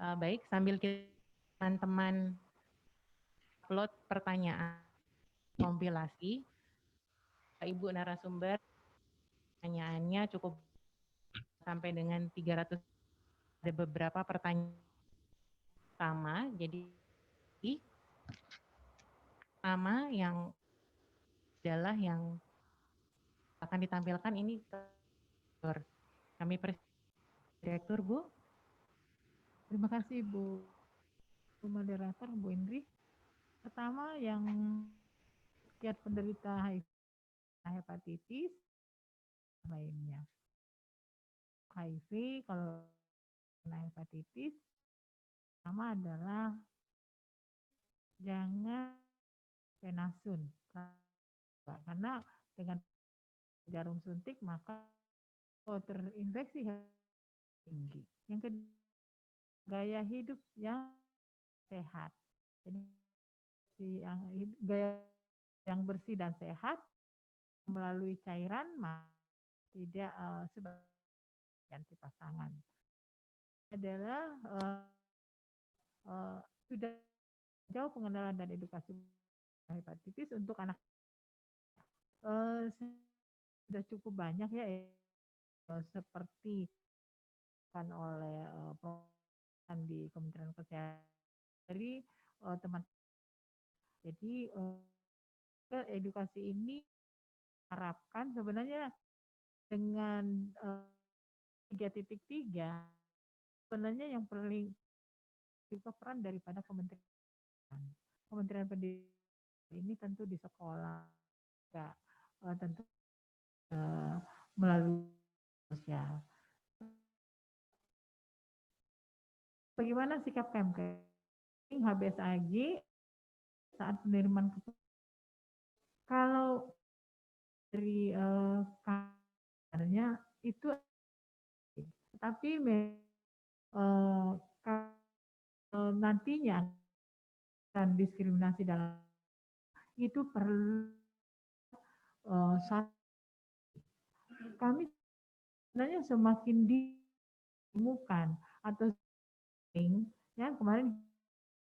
Baik, sambil teman-teman upload pertanyaan kompilasi, Ibu narasumber pertanyaannya cukup sampai dengan 300, ada beberapa pertanyaan sama. Jadi pertama yang adalah yang akan ditampilkan ini kami Direktur, Bu. Terima kasih Bu Moderator, Bu Indri. Pertama yang kiat penderita HIV hepatitis lainnya. HIV kalau kena hepatitis pertama adalah jangan penasun karena dengan jarum suntik maka terinfeksi tinggi. Yang kedua, gaya hidup yang sehat. Jadi gaya yang bersih dan sehat melalui cairan tidak sebagai ganti pasangan adalah sudah jauh pengenalan dan edukasi hepatitis untuk anak sudah cukup banyak ya seperti kan oleh di Kementerian Kesehatan dari teman. Jadi edukasi ini harapkan sebenarnya dengan 3.3 sebenarnya yang paling juga peran daripada Kementerian Pendidikan ini tentu di sekolah ya, tentu melalui sosial. Bagaimana sikap Kemkes HBSAG saat penerimaan kalau dari kadernya itu tapi nantinya dan diskriminasi dalam itu perlu kami sebenarnya semakin ditemukan atau yang kemarin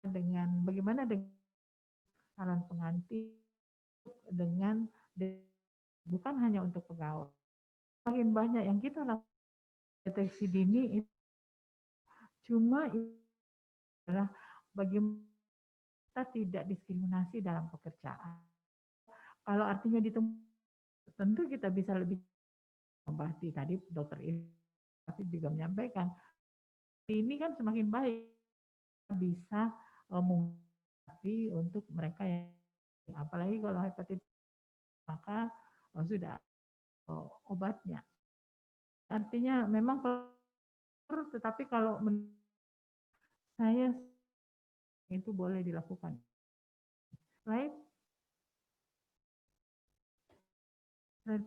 dengan bagaimana dengan calon pengantin dengan bukan hanya untuk pegawai, makin banyak yang kita lakukan deteksi dini itu cuma adalah bagaimana kita tidak diskriminasi dalam pekerjaan. Kalau artinya ditemukan, tentu kita bisa lebih membahas tadi dokter ini juga menyampaikan ini kan semakin baik bisa mengobati untuk mereka yang apalagi kalau hepatitis maka sudah obatnya. Artinya memang tetapi kalau saya itu boleh dilakukan. Slide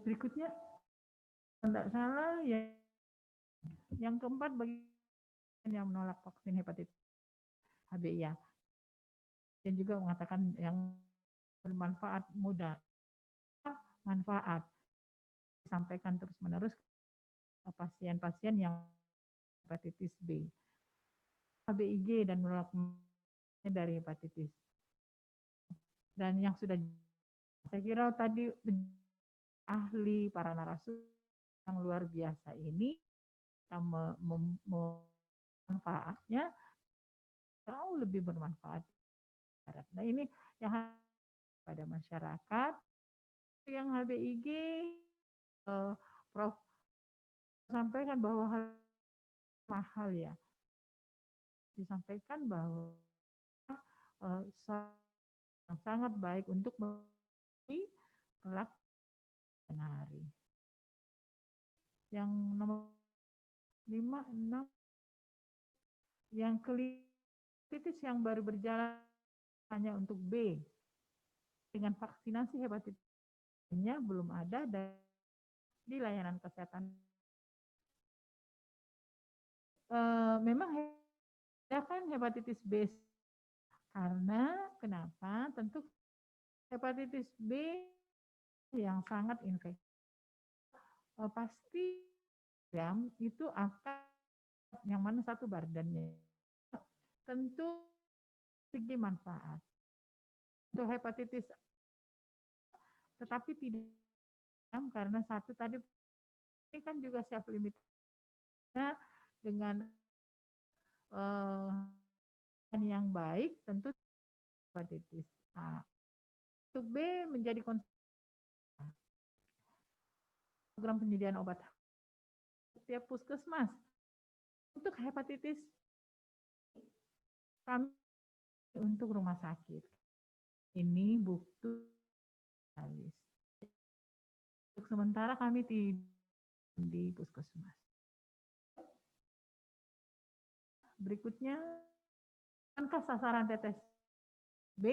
berikutnya, tidak salah ya. Yang keempat bagi yang menolak vaksin hepatitis HBI ya, dan juga mengatakan yang bermanfaat mudah manfaat disampaikan terus menerus ke pasien-pasien yang hepatitis B, HBIG dan menolak dari hepatitis. Dan yang sudah saya kira tadi ahli para narasumber yang luar biasa ini manfaatnya jauh lebih bermanfaat. Nah ini yang pada masyarakat yang HBIG Prof sampaikan bahwa hal mahal ya, disampaikan bahwa sangat baik untuk membeli kelak hari. Yang nomor 5, 6 yang hepatitis yang baru berjalan hanya untuk B dengan vaksinasi hepatitisnya belum ada di layanan kesehatan. Memang ya kan hepatitis B karena kenapa? Tentu hepatitis B yang sangat infeksi pasti itu akan yang mana satu badannya tentu segi manfaat. Untuk hepatitis, tetapi tidak karena satu tadi ini kan juga self limitnya dengan yang baik tentu hepatitis A. Untuk B menjadi program penyediaan obat setiap puskesmas. Untuk hepatitis kami untuk rumah sakit ini butuh spesialis. Untuk sementara kami di puskesmas. Berikutnya, akankah sasaran tetes B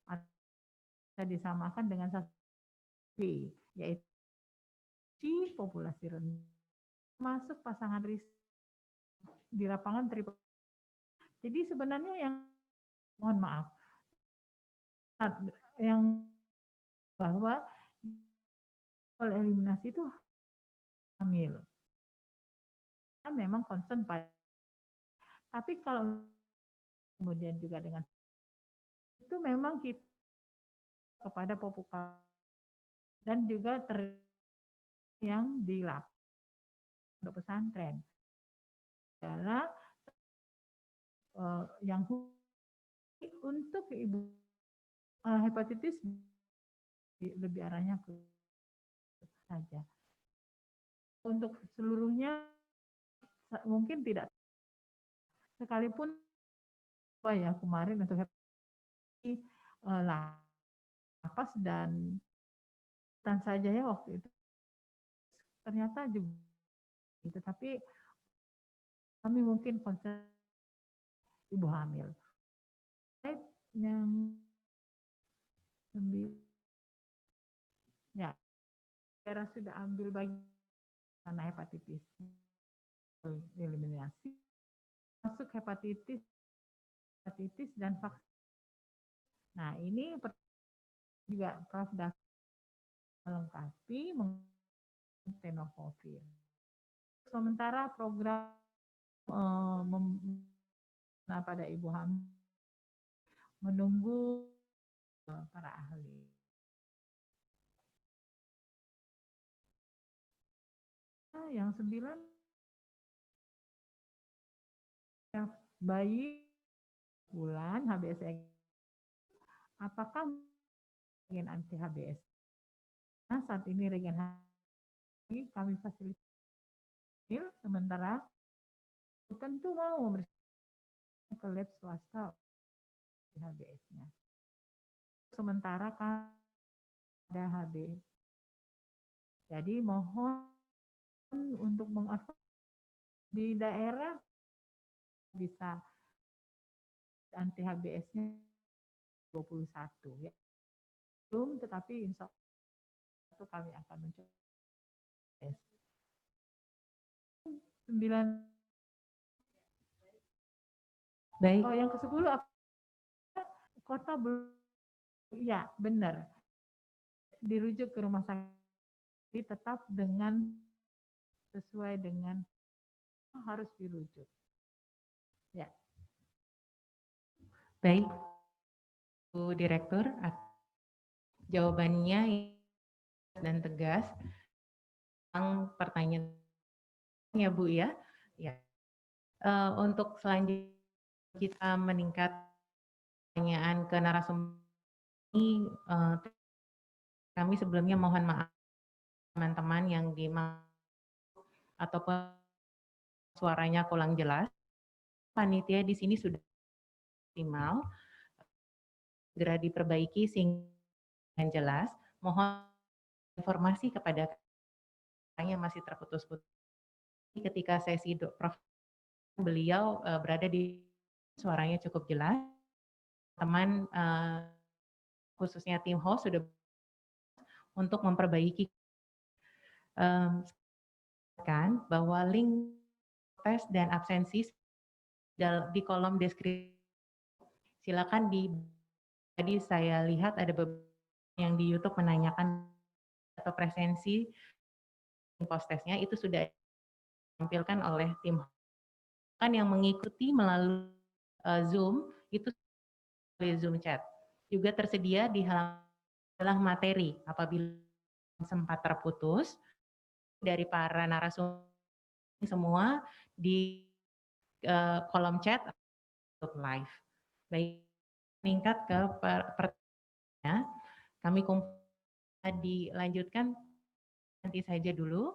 bisa disamakan dengan sasaran B, yaitu populasi rendah, masuk pasangan riset di lapangan triple. Jadi sebenarnya yang mohon maaf, yang bahwa eliminasi itu hamil. Kan memang concern pada, tapi kalau kemudian juga dengan itu memang kita kepada populasi dan juga yang di pesantren adalah yang untuk ibu hepatitis lebih arahnya ke saja. Untuk seluruhnya mungkin tidak, sekalipun ya kemarin untuk hepatitis lapas dan saja ya waktu itu ternyata juga, tetapi kami mungkin konsen ibu hamil. Yang ya, daerah sudah ambil bagian karena hepatitis eliminasi, masuk hepatitis dan vaksin. Nah ini juga Prof. melengkapi tenofovir. Sementara program pada ibu hamil menunggu para ahli. Yang 9 bayi bulan HBsAg, apakah regen anti HBs? Nah, saat ini regen kami fasilitasi, sementara tentu mau memeriksa ke lab swasta HBs-nya. Sementara kan ada HB. Jadi mohon untuk di daerah bisa anti HBs-nya 21 ya. Belum, tetapi insya Allah itu kami akan mencoba. 9. Baik. Oh, yang ke-10 kota belum, ya benar. Dirujuk ke rumah sakit tetap dengan sesuai dengan harus dirujuk. Ya. Baik, Bu Direktur, jawabannya dan tegas tentang pertanyaannya Bu ya. Ya. Untuk selanjutnya kita meningkat pertanyaan ke narasumber ini, kami sebelumnya mohon maaf teman-teman yang ataupun suaranya kurang jelas. Panitia di sini sudah optimal, segera diperbaiki sehingga jelas. Mohon informasi kepada yang masih terputus-putus. Ketika sesi Prof, beliau berada di suaranya cukup jelas. Teman khususnya tim host sudah untuk memperbaiki kan bahwa link tes dan absensi di kolom deskripsi. Silakan tadi saya lihat ada beberapa yang di YouTube menanyakan atau presensi post testnya itu sudah ditampilkan oleh tim kan yang mengikuti melalui Zoom itu Zoom chat. Juga tersedia di halaman materi apabila sempat terputus dari para narasumber semua di kolom chat live. Baik, meningkat ke pertanyaan, kami dilanjutkan nanti saja dulu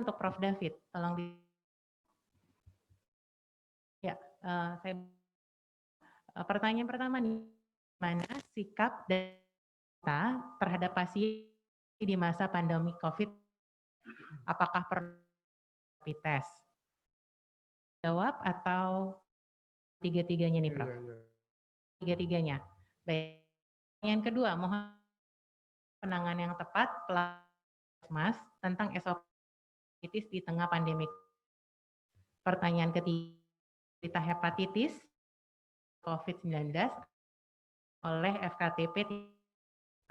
untuk Prof. David. Tolong ya, saya pertanyaan pertama nih, mana sikap kita terhadap pasien di masa pandemi COVID? Apakah perlu rapid test? Jawab atau tiga-tiganya nih, Prof? Tiga-tiganya. Baik. Yang kedua, mohon penanganan yang tepat Mas tentang SOP di tengah pandemi. Pertanyaan ketiga, hepatitis COVID-19 oleh FKTP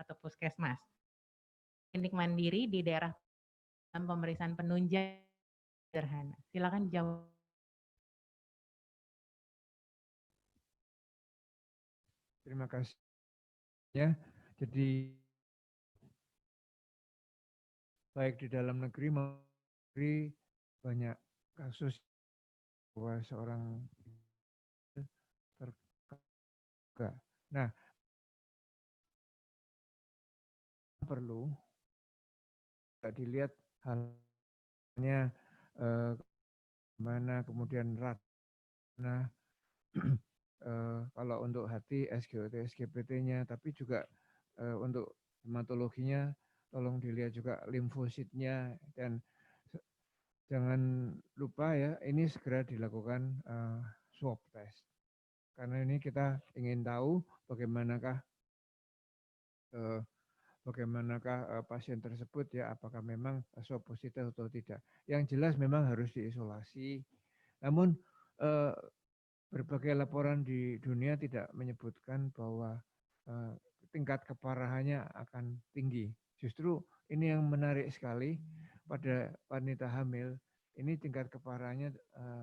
atau puskesmas. Klinik mandiri di daerah dalam pemeriksaan penunjang sederhana. Silakan jawab. Terima kasih. Ya, jadi baik di dalam negeri maupun banyak kasus bahwa seorang terbuka. Nah, perlu dilihat halnya mana kemudian ratna kalau untuk hati SGOT, SGPT-nya, tapi juga untuk hematologinya tolong dilihat juga limfositnya dan jangan lupa ya ini segera dilakukan swab test karena ini kita ingin tahu bagaimanakah pasien tersebut ya apakah memang swab positif atau tidak. Yang jelas memang harus diisolasi. Namun berbagai laporan di dunia tidak menyebutkan bahwa tingkat keparahannya akan tinggi. Justru ini yang menarik sekali pada wanita hamil, ini tingkat keparahannya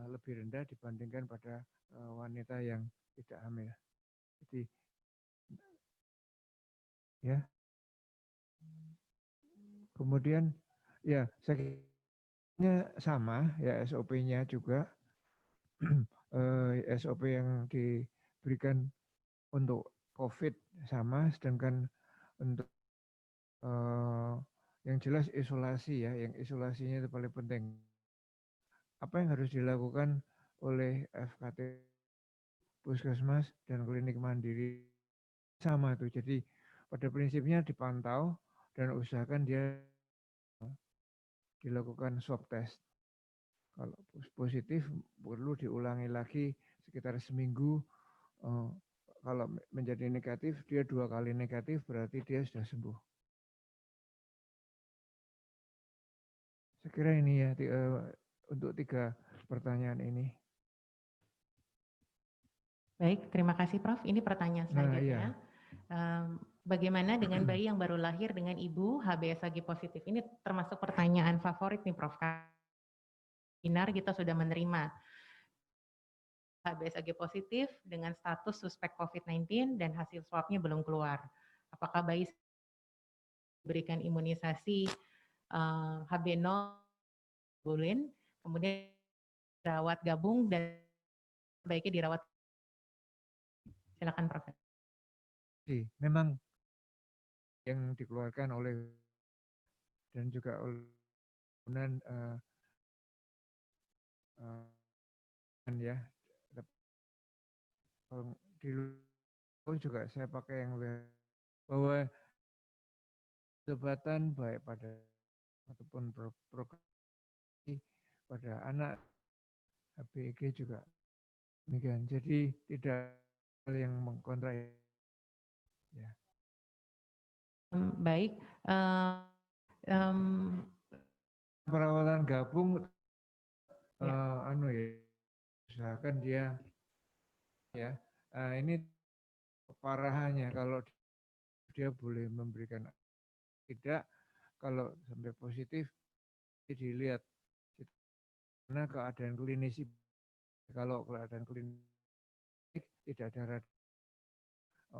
lebih rendah dibandingkan pada wanita yang tidak hamil. Jadi ya. Kemudian ya saya sama ya SOP-nya juga SOP yang diberikan untuk COVID sama, sedangkan untuk yang jelas isolasi ya, yang isolasinya itu paling penting. Apa yang harus dilakukan oleh FKT, puskesmas, dan klinik mandiri sama tuh. Jadi pada prinsipnya dipantau dan usahakan dia dilakukan swab test. Kalau positif perlu diulangi lagi sekitar seminggu. Kalau menjadi negatif, dia 2 kali negatif berarti dia sudah sembuh. Saya kira ini ya untuk 3 pertanyaan ini. Baik, terima kasih Prof. Ini pertanyaan selanjutnya. Iya. Bagaimana dengan bayi yang baru lahir dengan ibu HbSAg positif? Ini termasuk pertanyaan favorit nih Prof. Binar kita sudah menerima HbSAg positif dengan status suspek COVID-19 dan hasil swabnya belum keluar. Apakah bayi diberikan imunisasi HB0 bulin, kemudian dirawat gabung dan baiknya dirawat. Silakan Prof. Memang yang dikeluarkan oleh dan juga oleh ya di juga saya pakai yang bahwa obatan baik pada ataupun program pada anak HBG juga demikian. Jadi tidak yang mengkontra ya. Baik. Perawatan gabung usahakan dia ya ini keparahannya kalau dia boleh memberikan tidak kalau sampai positif dilihat karena keadaan klinis kalau keadaan klinis tidak ada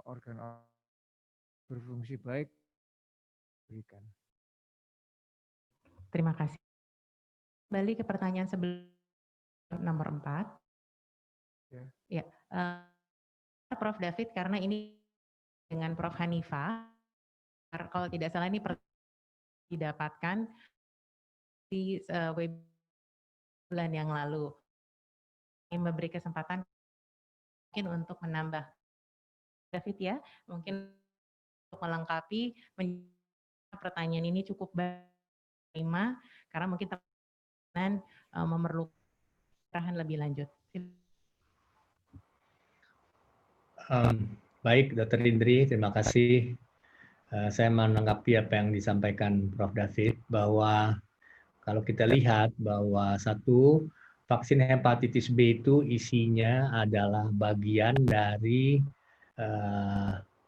organ berfungsi baik berikan. Terima kasih. Kembali ke pertanyaan nomor 4. Ya. Ya, Prof. David, karena ini dengan Prof. Hanifah, kalau tidak salah ini didapatkan di web bulan yang lalu. Yang memberi kesempatan mungkin untuk menambah David ya, mungkin untuk melengkapi pertanyaan ini cukup baik karena mungkin teman memerlukan arahan lebih lanjut. Baik, Dr. Indri, terima kasih. Saya menanggapi apa yang disampaikan Prof. David, bahwa kalau kita lihat bahwa satu, vaksin hepatitis B itu isinya adalah bagian dari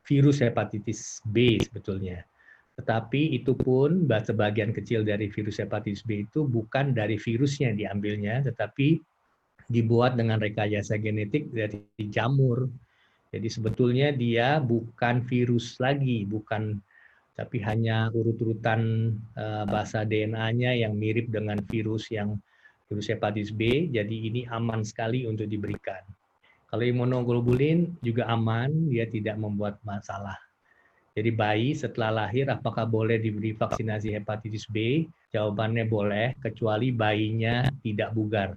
virus hepatitis B sebetulnya. Tetapi itu pun sebagian kecil dari virus hepatitis B itu bukan dari virusnya diambilnya, tetapi dibuat dengan rekayasa genetik dari jamur. Jadi sebetulnya dia bukan virus lagi, tapi hanya urut-urutan bahasa DNA-nya yang mirip dengan virus hepatitis B, jadi ini aman sekali untuk diberikan. Kalau imunoglobulin juga aman, dia tidak membuat masalah. Jadi bayi setelah lahir apakah boleh diberi vaksinasi hepatitis B? Jawabannya boleh, kecuali bayinya tidak bugar.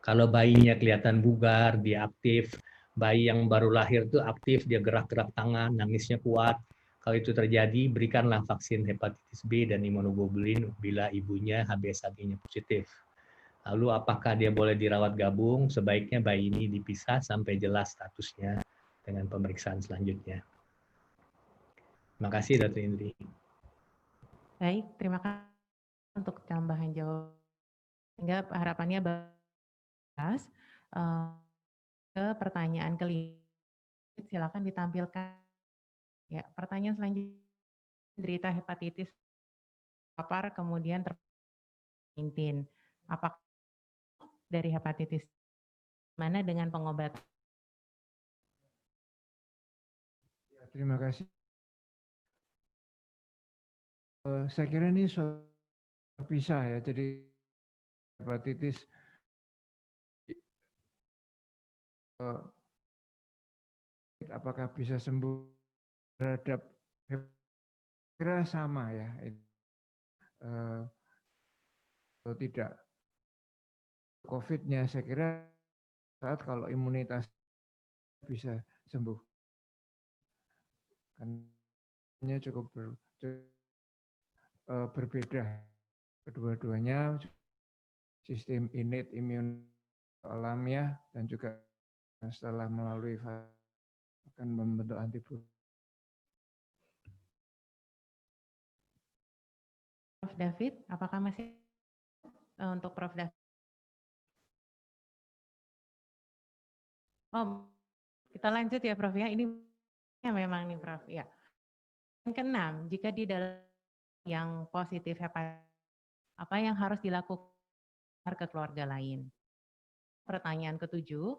Kalau bayinya kelihatan bugar, dia aktif, bayi yang baru lahir itu aktif, dia gerak-gerak tangan, nangisnya kuat. Kalau itu terjadi, berikanlah vaksin hepatitis B dan imunoglobulin bila ibunya HbSAg-nya positif. Lalu apakah dia boleh dirawat gabung? Sebaiknya bayi ini dipisah sampai jelas statusnya dengan pemeriksaan selanjutnya. Terima kasih, Dr. Indri. Baik, terima kasih untuk tambahan jawaban. Sehingga harapannya bahas ke pertanyaan kelima. Silakan ditampilkan. Ya, pertanyaan selanjutnya, derita hepatitis papar kemudian COVID-19. Apakah dari hepatitis mana dengan pengobatan? Ya, terima kasih. Saya kira ini terpisah ya, jadi hepatitis apakah bisa sembuh terhadap kira sama ya, atau tidak. COVID-nya saya kira saat kalau imunitas bisa sembuh, karena cukup berbeda kedua-duanya, sistem innate imun alamiah dan juga setelah melalui akan membentuk antibodi. Prof. David, apakah masih untuk Prof. David? Oh, kita lanjut ya Prof ya. Ini memang nih Prof ya. Yang keenam, jika di dalam yang positif hepatitis, apa yang harus dilakukan ke keluarga lain? Pertanyaan ketujuh,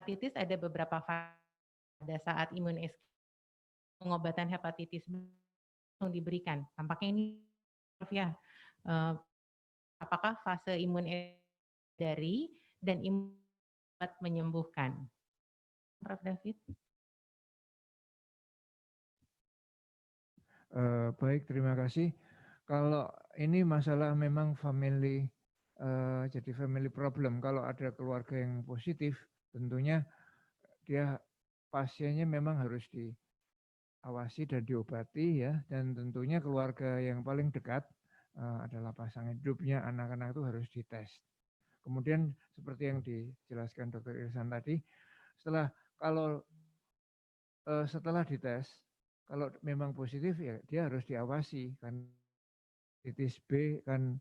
hepatitis ada beberapa fase pada saat pengobatan hepatitis yang diberikan. Tampaknya ini Prof ya. Apakah fase imun dari dan imun menyembuhkan? Prof. David. Baik, terima kasih. Kalau ini masalah memang family, jadi family problem. Kalau ada keluarga yang positif, tentunya dia pasiennya memang harus diawasi dan diobati ya. Dan tentunya keluarga yang paling dekat adalah pasangan hidupnya, anak-anak itu harus dites. Kemudian seperti yang dijelaskan Dr. Irsan tadi, setelah dites, kalau memang positif ya dia harus diawasi kan. Hepatitis B kan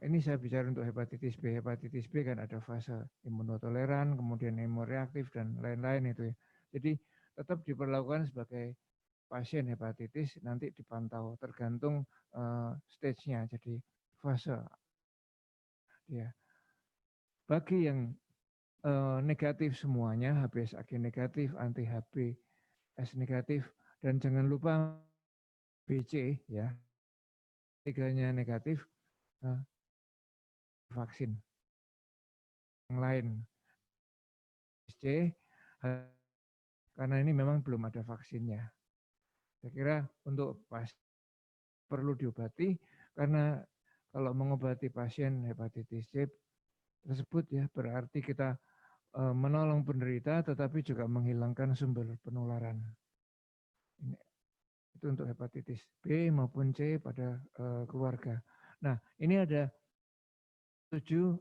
ini saya bicara untuk hepatitis B. Hepatitis B kan ada fase imunotoleran, kemudian imunoreaktif dan lain-lain itu ya. Jadi tetap diperlakukan sebagai pasien hepatitis, nanti dipantau tergantung stage-nya. Jadi fase ya. Bagi yang negatif semuanya, HBsAg negatif, anti HBs negatif, dan jangan lupa BC ya, tiganya negatif, vaksin yang lain C, karena ini memang belum ada vaksinnya. Saya kira untuk perlu diobati, karena kalau mengobati pasien hepatitis C tersebut ya berarti kita menolong penderita tetapi juga menghilangkan sumber penularan. Ini, itu untuk hepatitis B maupun C pada keluarga. Nah, ini ada 7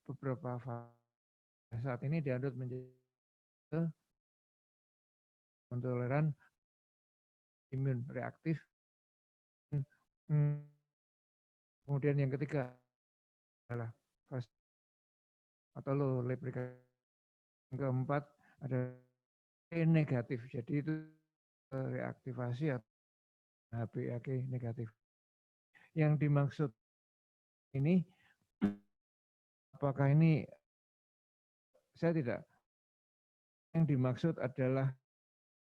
beberapa saat ini diadut menjadi intoleran, imun reaktif. Kemudian yang ketiga adalah fase atau low replication. Yang keempat ada negatif. Jadi itu reaktivasi atau HBsAg negatif. Yang dimaksud ini apakah ini saya tidak, yang dimaksud adalah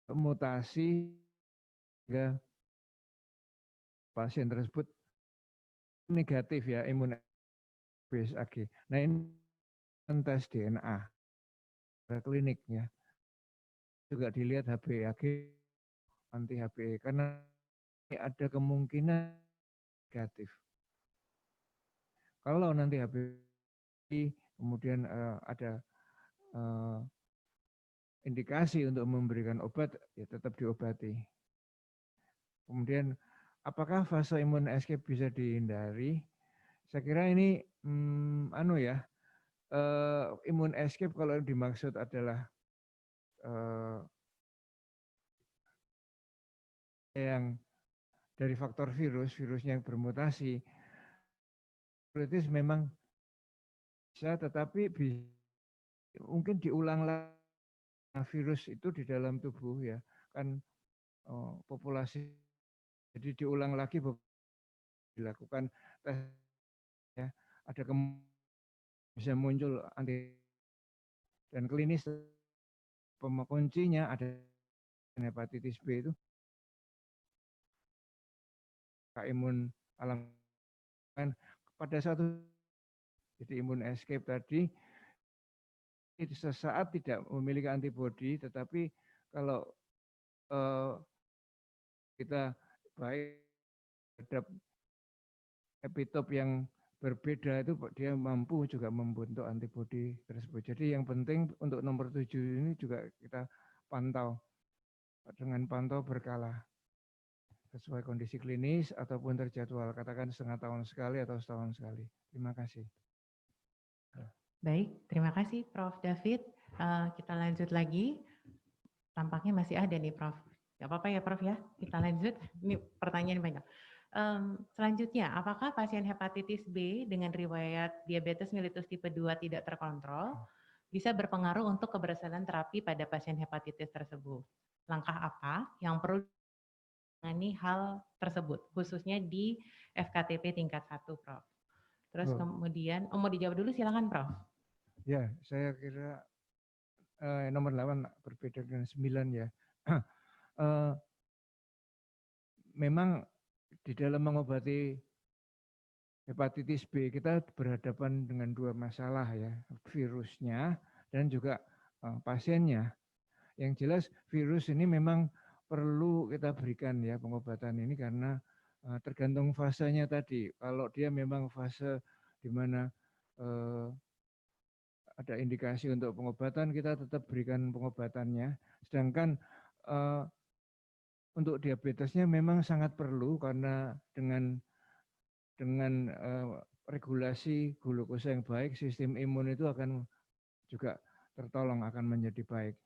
mutasi sehingga pasien tersebut negatif ya imun HBsAg. Nah ini tes DNA klinik ya, juga dilihat HBsAg anti HBe karena ada kemungkinan negatif. Kalau nanti HBe kemudian ada indikasi untuk memberikan obat, ya tetap diobati. Kemudian apakah fase imun escape bisa dihindari? Saya kira ini imun escape kalau dimaksud adalah yang dari faktor virusnya yang bermutasi, berarti memang bisa, tetapi mungkin diulang lagi virus itu di dalam tubuh ya kan populasi, jadi diulang lagi dilakukan tes ya, ada bisa muncul anti dan klinis kuncinya ada hepatitis B itu imun alam kan pada satu, jadi imun escape tadi sesaat tidak memiliki antibodi, tetapi kalau kita baik terhadap epitop yang berbeda itu dia mampu juga membentuk antibodi tersebut. Jadi yang penting untuk nomor 7 ini juga kita pantau dengan pantau berkala sesuai kondisi klinis ataupun terjadwal, katakan setengah tahun sekali atau setahun sekali. Terima kasih. Baik, terima kasih Prof. David. Kita lanjut lagi. Tampaknya masih ada nih Prof. Gak apa-apa ya Prof ya, kita lanjut. Ini pertanyaan banyak. Selanjutnya, apakah pasien hepatitis B dengan riwayat diabetes mellitus tipe 2 tidak terkontrol bisa berpengaruh untuk keberhasilan terapi pada pasien hepatitis tersebut? Langkah apa yang perlu menangani hal tersebut, khususnya di FKTP tingkat 1, Prof? Terus kemudian, mau dijawab dulu silakan Prof. Ya, saya kira nomor 8 berbeda dengan 9 ya. Memang di dalam mengobati hepatitis B kita berhadapan dengan dua masalah ya, virusnya dan juga pasiennya. Yang jelas virus ini memang perlu kita berikan ya pengobatan ini karena tergantung fasenya tadi. Kalau dia memang fase di mana ada indikasi untuk pengobatan, kita tetap berikan pengobatannya. Sedangkan untuk diabetesnya memang sangat perlu karena dengan regulasi glukosa yang baik, sistem imun itu akan juga tertolong, akan menjadi baik.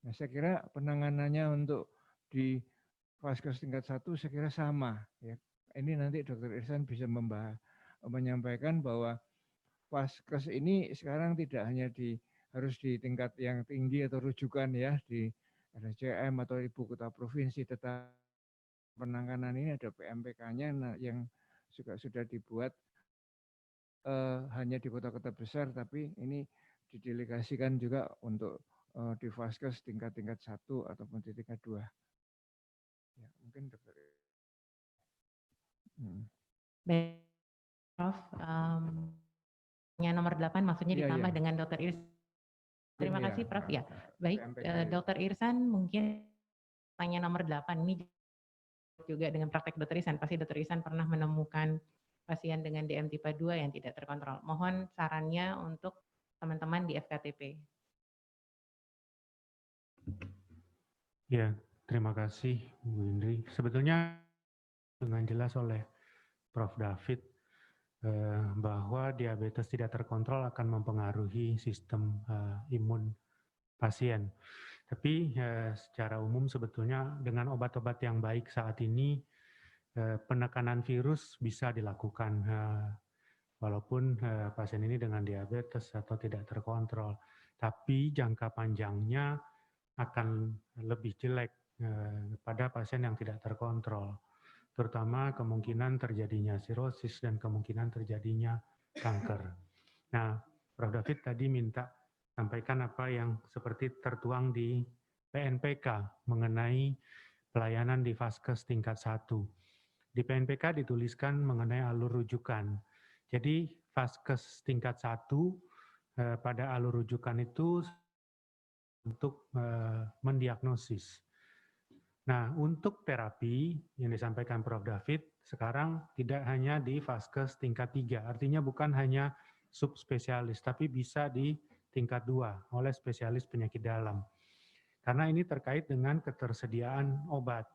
Nah, saya kira penanganannya untuk di vaskes tingkat 1 saya kira sama. Ya. Ini nanti Dr. Irsan bisa menyampaikan bahwa vaskes ini sekarang tidak hanya harus di tingkat yang tinggi atau rujukan ya di RSCM atau ibu kota provinsi, tetapi penanganan ini ada PMPK-nya yang juga sudah dibuat hanya di kota-kota besar, tapi ini didelegasikan juga untuk di vaskes tingkat 1 ataupun di tingkat 2. Ya, mungkin dokter. Baik, Prof. Nomor 8 maksudnya ditambah dengan Dokter Irsan. Terima kasih, Prof. Ya, baik, Dokter Irsan, mungkin tanya nomor 8 ini juga dengan praktek Dokter Irsan. Pasti Dokter Irsan pernah menemukan pasien dengan DM tipe 2 yang tidak terkontrol. Mohon sarannya untuk teman-teman di FKTP. Ya, terima kasih Bu Indri. Sebetulnya dengan jelas oleh Prof. David bahwa diabetes tidak terkontrol akan mempengaruhi sistem imun pasien. Tapi secara umum sebetulnya dengan obat-obat yang baik saat ini penekanan virus bisa dilakukan walaupun pasien ini dengan diabetes atau tidak terkontrol. Tapi jangka panjangnya akan lebih jelek pada pasien yang tidak terkontrol, terutama kemungkinan terjadinya sirosis dan kemungkinan terjadinya kanker. Nah, Prof. David tadi minta sampaikan apa yang seperti tertuang di PNPK mengenai pelayanan di vaskes tingkat 1. Di PNPK dituliskan mengenai alur rujukan. Jadi vaskes tingkat 1 pada alur rujukan itu untuk mendiagnosis. Nah, untuk terapi yang disampaikan Prof. David sekarang tidak hanya di vaskes tingkat 3, artinya bukan hanya subspesialis, tapi bisa di tingkat 2 oleh spesialis penyakit dalam. Karena ini terkait dengan ketersediaan obat.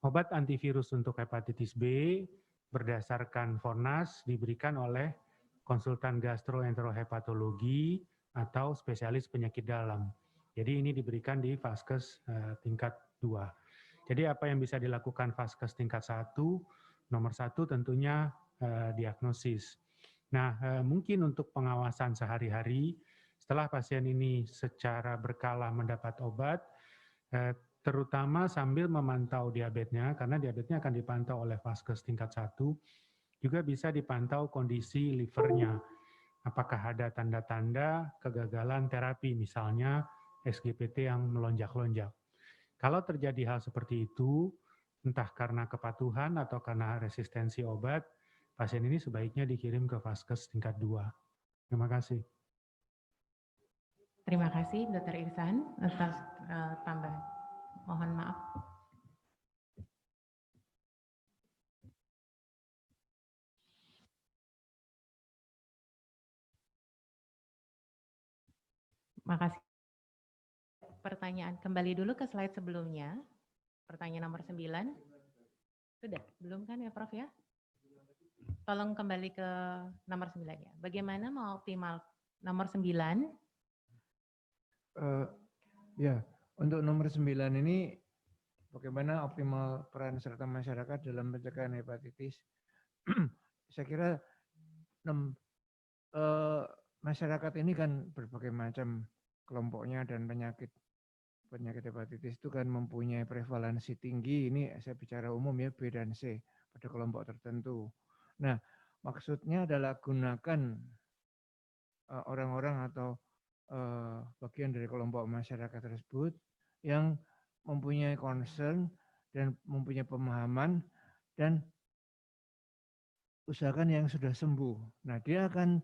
Obat antivirus untuk hepatitis B berdasarkan Fornas diberikan oleh konsultan gastroenterohepatologi atau spesialis penyakit dalam. Jadi ini diberikan di vaskes tingkat 2. Jadi apa yang bisa dilakukan vaskes tingkat 1? Nomor 1 tentunya diagnosis. Nah, mungkin untuk pengawasan sehari-hari, setelah pasien ini secara berkala mendapat obat, terutama sambil memantau diabetesnya, karena diabetesnya akan dipantau oleh vaskes tingkat 1, juga bisa dipantau kondisi livernya. Apakah ada tanda-tanda kegagalan terapi, misalnya SGPT yang melonjak-lonjak. Kalau terjadi hal seperti itu, entah karena kepatuhan atau karena resistensi obat, pasien ini sebaiknya dikirim ke vaskes tingkat 2. Terima kasih. Terima kasih, Dr. Irsan, atas tambahan. Mohon maaf. Makasih. Pertanyaan kembali dulu ke slide sebelumnya. Pertanyaan nomor 9. Sudah, belum kan ya Prof ya? Tolong kembali ke nomor 9 ya. Bagaimana mau optimal nomor 9? Ya, untuk nomor 9 ini bagaimana optimal peran serta masyarakat dalam pencegahan hepatitis. Saya kira masyarakat ini kan berbagai macam kelompoknya dan penyakit hepatitis itu kan mempunyai prevalensi tinggi. Ini saya bicara umum ya, B dan C pada kelompok tertentu. Nah, maksudnya adalah gunakan orang-orang atau bagian dari kelompok masyarakat tersebut yang mempunyai concern dan mempunyai pemahaman dan usahakan yang sudah sembuh. Nah, dia akan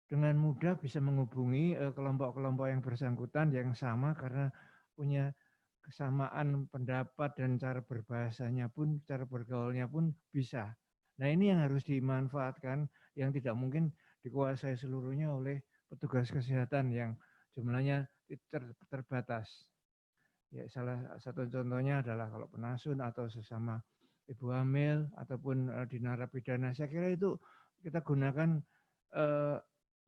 dengan mudah bisa menghubungi kelompok-kelompok yang bersangkutan yang sama karena punya kesamaan pendapat dan cara berbahasanya pun, cara bergaulnya pun bisa. Nah, ini yang harus dimanfaatkan, yang tidak mungkin dikuasai seluruhnya oleh petugas kesehatan yang jumlahnya terbatas. Ya, salah satu contohnya adalah kalau penasun atau sesama ibu hamil ataupun di narapidana. Saya kira itu kita gunakan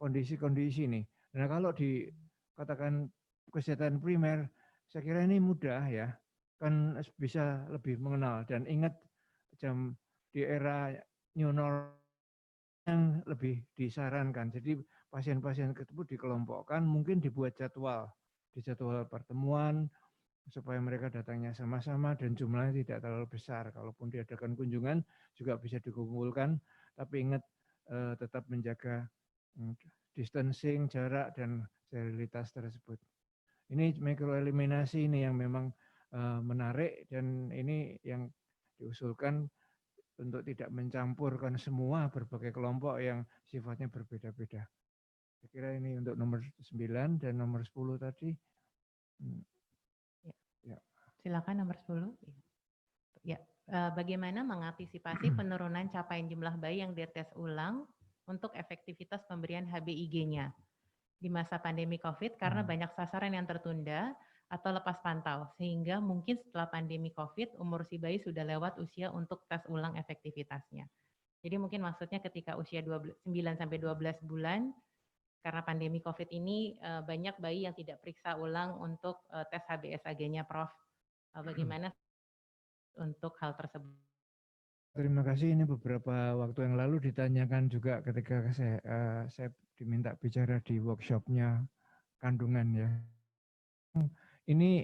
kondisi-kondisi ini. Nah, kalau dikatakan kesehatan primer, saya kira ini mudah ya, kan bisa lebih mengenal dan ingat jam di era new normal yang lebih disarankan. Jadi pasien-pasien tersebut dikelompokkan, mungkin dibuat jadwal, di jadwal pertemuan supaya mereka datangnya sama-sama dan jumlahnya tidak terlalu besar. Kalaupun diadakan kunjungan juga bisa dikumpulkan, tapi ingat tetap menjaga distancing, jarak, dan sterilitas tersebut. Ini mikroeliminasi ini yang memang menarik, dan ini yang diusulkan untuk tidak mencampurkan semua berbagai kelompok yang sifatnya berbeda-beda. Saya kira ini untuk nomor 9 dan nomor 10 tadi. Ya. Silakan nomor 10. Ya, bagaimana mengantisipasi penurunan capaian jumlah bayi yang dites ulang untuk efektivitas pemberian HBIG-nya di masa pandemi COVID karena banyak sasaran yang tertunda atau lepas pantau, sehingga mungkin setelah pandemi COVID umur si bayi sudah lewat usia untuk tes ulang efektivitasnya. Jadi mungkin maksudnya ketika usia 9 sampai 12 bulan karena pandemi COVID ini banyak bayi yang tidak periksa ulang untuk tes HBsAg-nya, Prof. Bagaimana untuk hal tersebut? Terima kasih. Ini beberapa waktu yang lalu ditanyakan juga ketika saya diminta bicara di workshopnya kandungan ya. Ini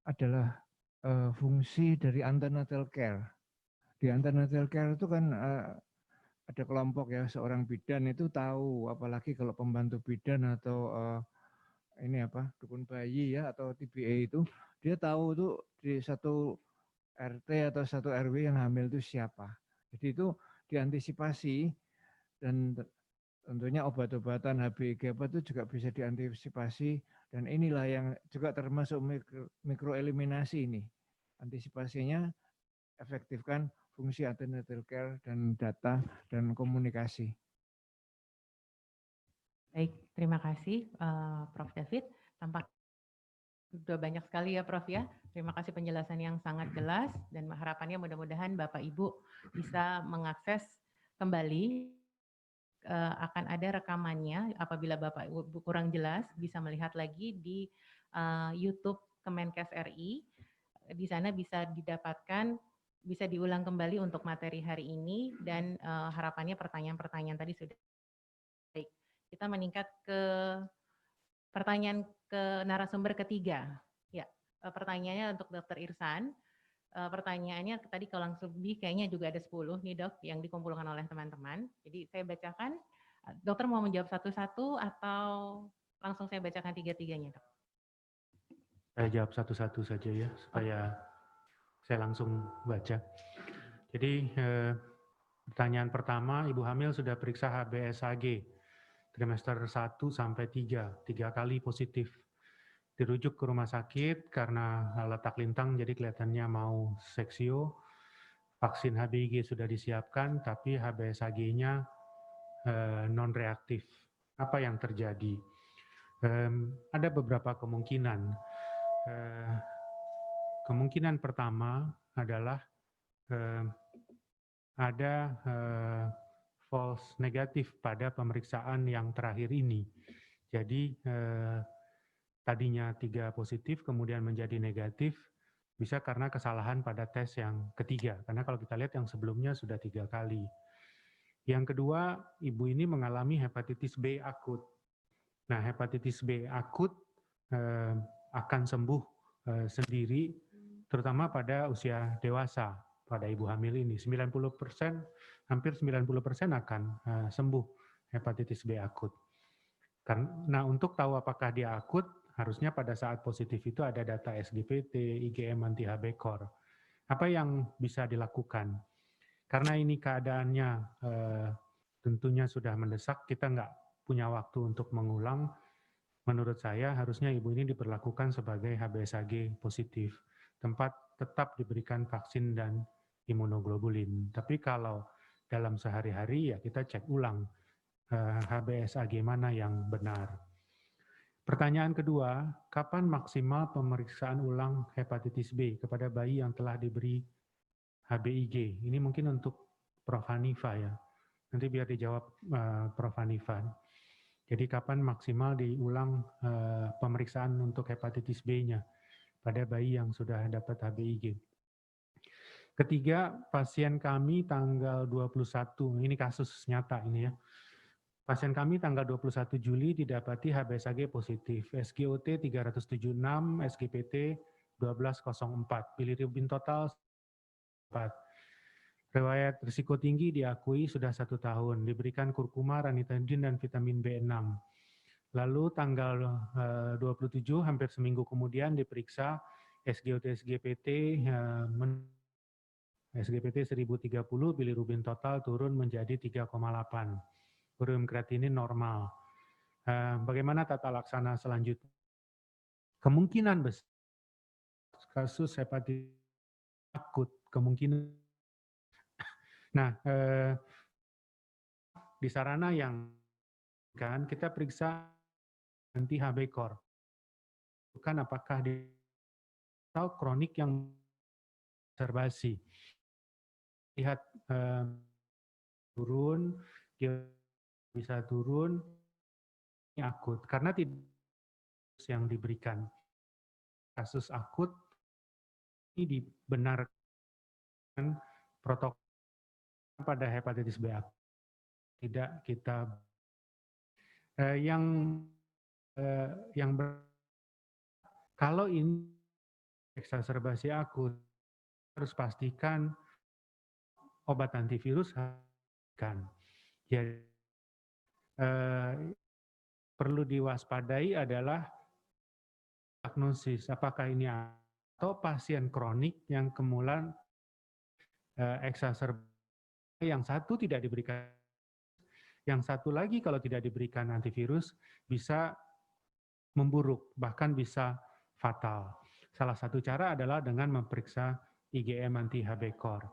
adalah fungsi dari antenatal care. Di antenatal care itu kan ada kelompok ya, seorang bidan itu tahu, apalagi kalau pembantu bidan atau dukun bayi ya atau TBA itu, dia tahu tuh di satu RT atau satu RW yang hamil itu siapa. Jadi itu diantisipasi, dan tentunya obat-obatan HBIG apa itu juga bisa diantisipasi, dan inilah yang juga termasuk mikroeliminasi ini. Antisipasinya efektifkan fungsi antenatal care dan data dan komunikasi. Baik, terima kasih Prof. David. Tampak sudah banyak sekali ya Prof ya. Terima kasih penjelasan yang sangat jelas, dan harapannya mudah-mudahan Bapak Ibu bisa mengakses kembali, akan ada rekamannya apabila Bapak Ibu kurang jelas bisa melihat lagi di YouTube Kemenkes RI. Di sana bisa didapatkan, bisa diulang kembali untuk materi hari ini, dan harapannya pertanyaan-pertanyaan tadi sudah baik. Kita meningkat ke pertanyaan ke narasumber ketiga. Ya, pertanyaannya untuk Dr. Irsan. Pertanyaannya tadi kalau langsung lebih kayaknya juga ada 10 nih Dok yang dikumpulkan oleh teman-teman. Jadi saya bacakan, dokter mau menjawab satu-satu atau langsung saya bacakan tiga-tiganya Dok? Saya jawab satu-satu saja ya, supaya saya langsung baca. Jadi pertanyaan pertama, ibu hamil sudah periksa HBsAg trimester 1 sampai 3 kali positif. Dirujuk ke rumah sakit karena letak lintang jadi kelihatannya mau seksio. Vaksin HBIG sudah disiapkan tapi HBsAg-nya non-reaktif. Apa yang terjadi? Ada beberapa kemungkinan. Kemungkinan pertama adalah ada false negatif pada pemeriksaan yang terakhir ini. Jadi tadinya 3 positif kemudian menjadi negatif, bisa karena kesalahan pada tes yang ketiga. Karena kalau kita lihat yang sebelumnya sudah 3 kali. Yang kedua, ibu ini mengalami hepatitis B akut. Nah, hepatitis B akut akan sembuh sendiri, terutama pada usia dewasa, pada ibu hamil ini. 90%, hampir 90% akan sembuh hepatitis B akut. Nah, untuk tahu apakah dia akut, harusnya pada saat positif itu ada data SGPT, IgM anti-HB core. Apa yang bisa dilakukan? Karena ini keadaannya tentunya sudah mendesak, kita nggak punya waktu untuk mengulang. Menurut saya harusnya ibu ini diperlakukan sebagai HBsAg positif. Tetap diberikan vaksin dan imunoglobulin. Tapi kalau dalam sehari-hari ya kita cek ulang HBsAg mana yang benar. Pertanyaan kedua, kapan maksimal pemeriksaan ulang hepatitis B kepada bayi yang telah diberi HBIG? Ini mungkin untuk Prof. Hanifa ya. Nanti biar dijawab Prof. Hanifa. Jadi kapan maksimal diulang pemeriksaan untuk hepatitis B-nya pada bayi yang sudah dapat HBIG? Ketiga, pasien kami tanggal 21, ini kasus nyata ini ya. Pasien kami tanggal 21 Juli didapati HBsAg positif, SGOT 376, SGPT 1204, bilirubin total 4. Riwayat risiko tinggi diakui sudah 1 tahun, diberikan kurkuma, ranitidin, dan vitamin B6. Lalu tanggal 27, hampir seminggu kemudian diperiksa SGOT-SGPT, SGPT 1030, bilirubin total turun menjadi 3,8. Ureum kreatinin normal. Bagaimana tata laksana selanjutnya? Kemungkinan besar kasus hepatitis akut, kemungkinan. Nah, di sarana yang kan kita periksa anti HB core. Bukan apakah dia atau kronik yang observasi. Lihat turun, dia bisa turun, ini akut. Karena tidak yang diberikan. Kasus akut ini dibenarkan protokol pada hepatitis B akut. Tidak kita kalau ini eksaserbasi akut harus pastikan obat antivirus kan. Jadi perlu diwaspadai adalah diagnosis apakah ini atau pasien kronik yang kemudian eksaserbasi, yang satu tidak diberikan, yang satu lagi kalau tidak diberikan antivirus bisa memburuk, bahkan bisa fatal. Salah satu cara adalah dengan memeriksa IgM anti-HB core.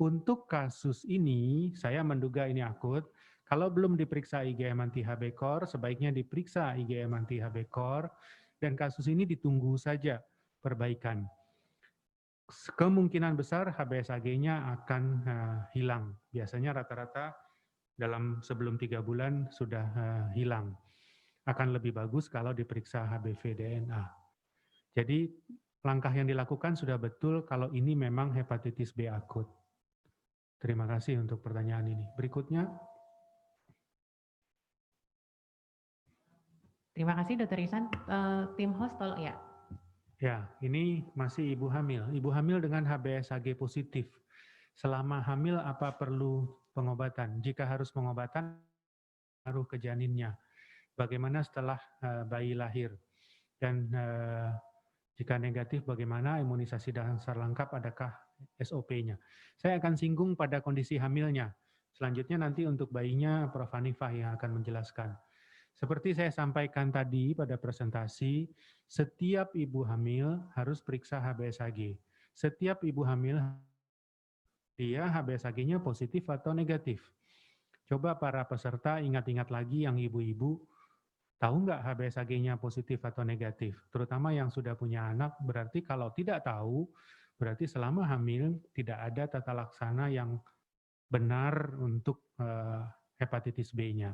Untuk kasus ini, saya menduga ini akut. Kalau belum diperiksa IgM anti-HB core, sebaiknya diperiksa IgM anti-HB core, dan kasus ini ditunggu saja perbaikan. Kemungkinan besar HBsAg-nya akan hilang. Biasanya rata-rata dalam sebelum 3 bulan sudah hilang. Akan lebih bagus kalau diperiksa HBV DNA. Jadi langkah yang dilakukan sudah betul kalau ini memang hepatitis B akut. Terima kasih untuk pertanyaan ini. Berikutnya. Terima kasih Dr. Ihsan. Tim host tolong ya. Ya, ini masih ibu hamil. Ibu hamil dengan HBsAg positif. Selama hamil apa perlu pengobatan? Jika harus pengobatan, pengaruh ke janinnya. Bagaimana setelah bayi lahir? Dan jika negatif, bagaimana imunisasi dasar lengkap, adakah SOP-nya? Saya akan singgung pada kondisi hamilnya. Selanjutnya nanti untuk bayinya Prof. Hanifah yang akan menjelaskan. Seperti saya sampaikan tadi pada presentasi, setiap ibu hamil harus periksa HBsAg. Setiap ibu hamil, dia HBsAg-nya positif atau negatif. Coba para peserta ingat-ingat lagi yang ibu-ibu, tahu nggak HBsAg-nya positif atau negatif? Terutama yang sudah punya anak, berarti kalau tidak tahu, berarti selama hamil tidak ada tata laksana yang benar untuk hepatitis B-nya.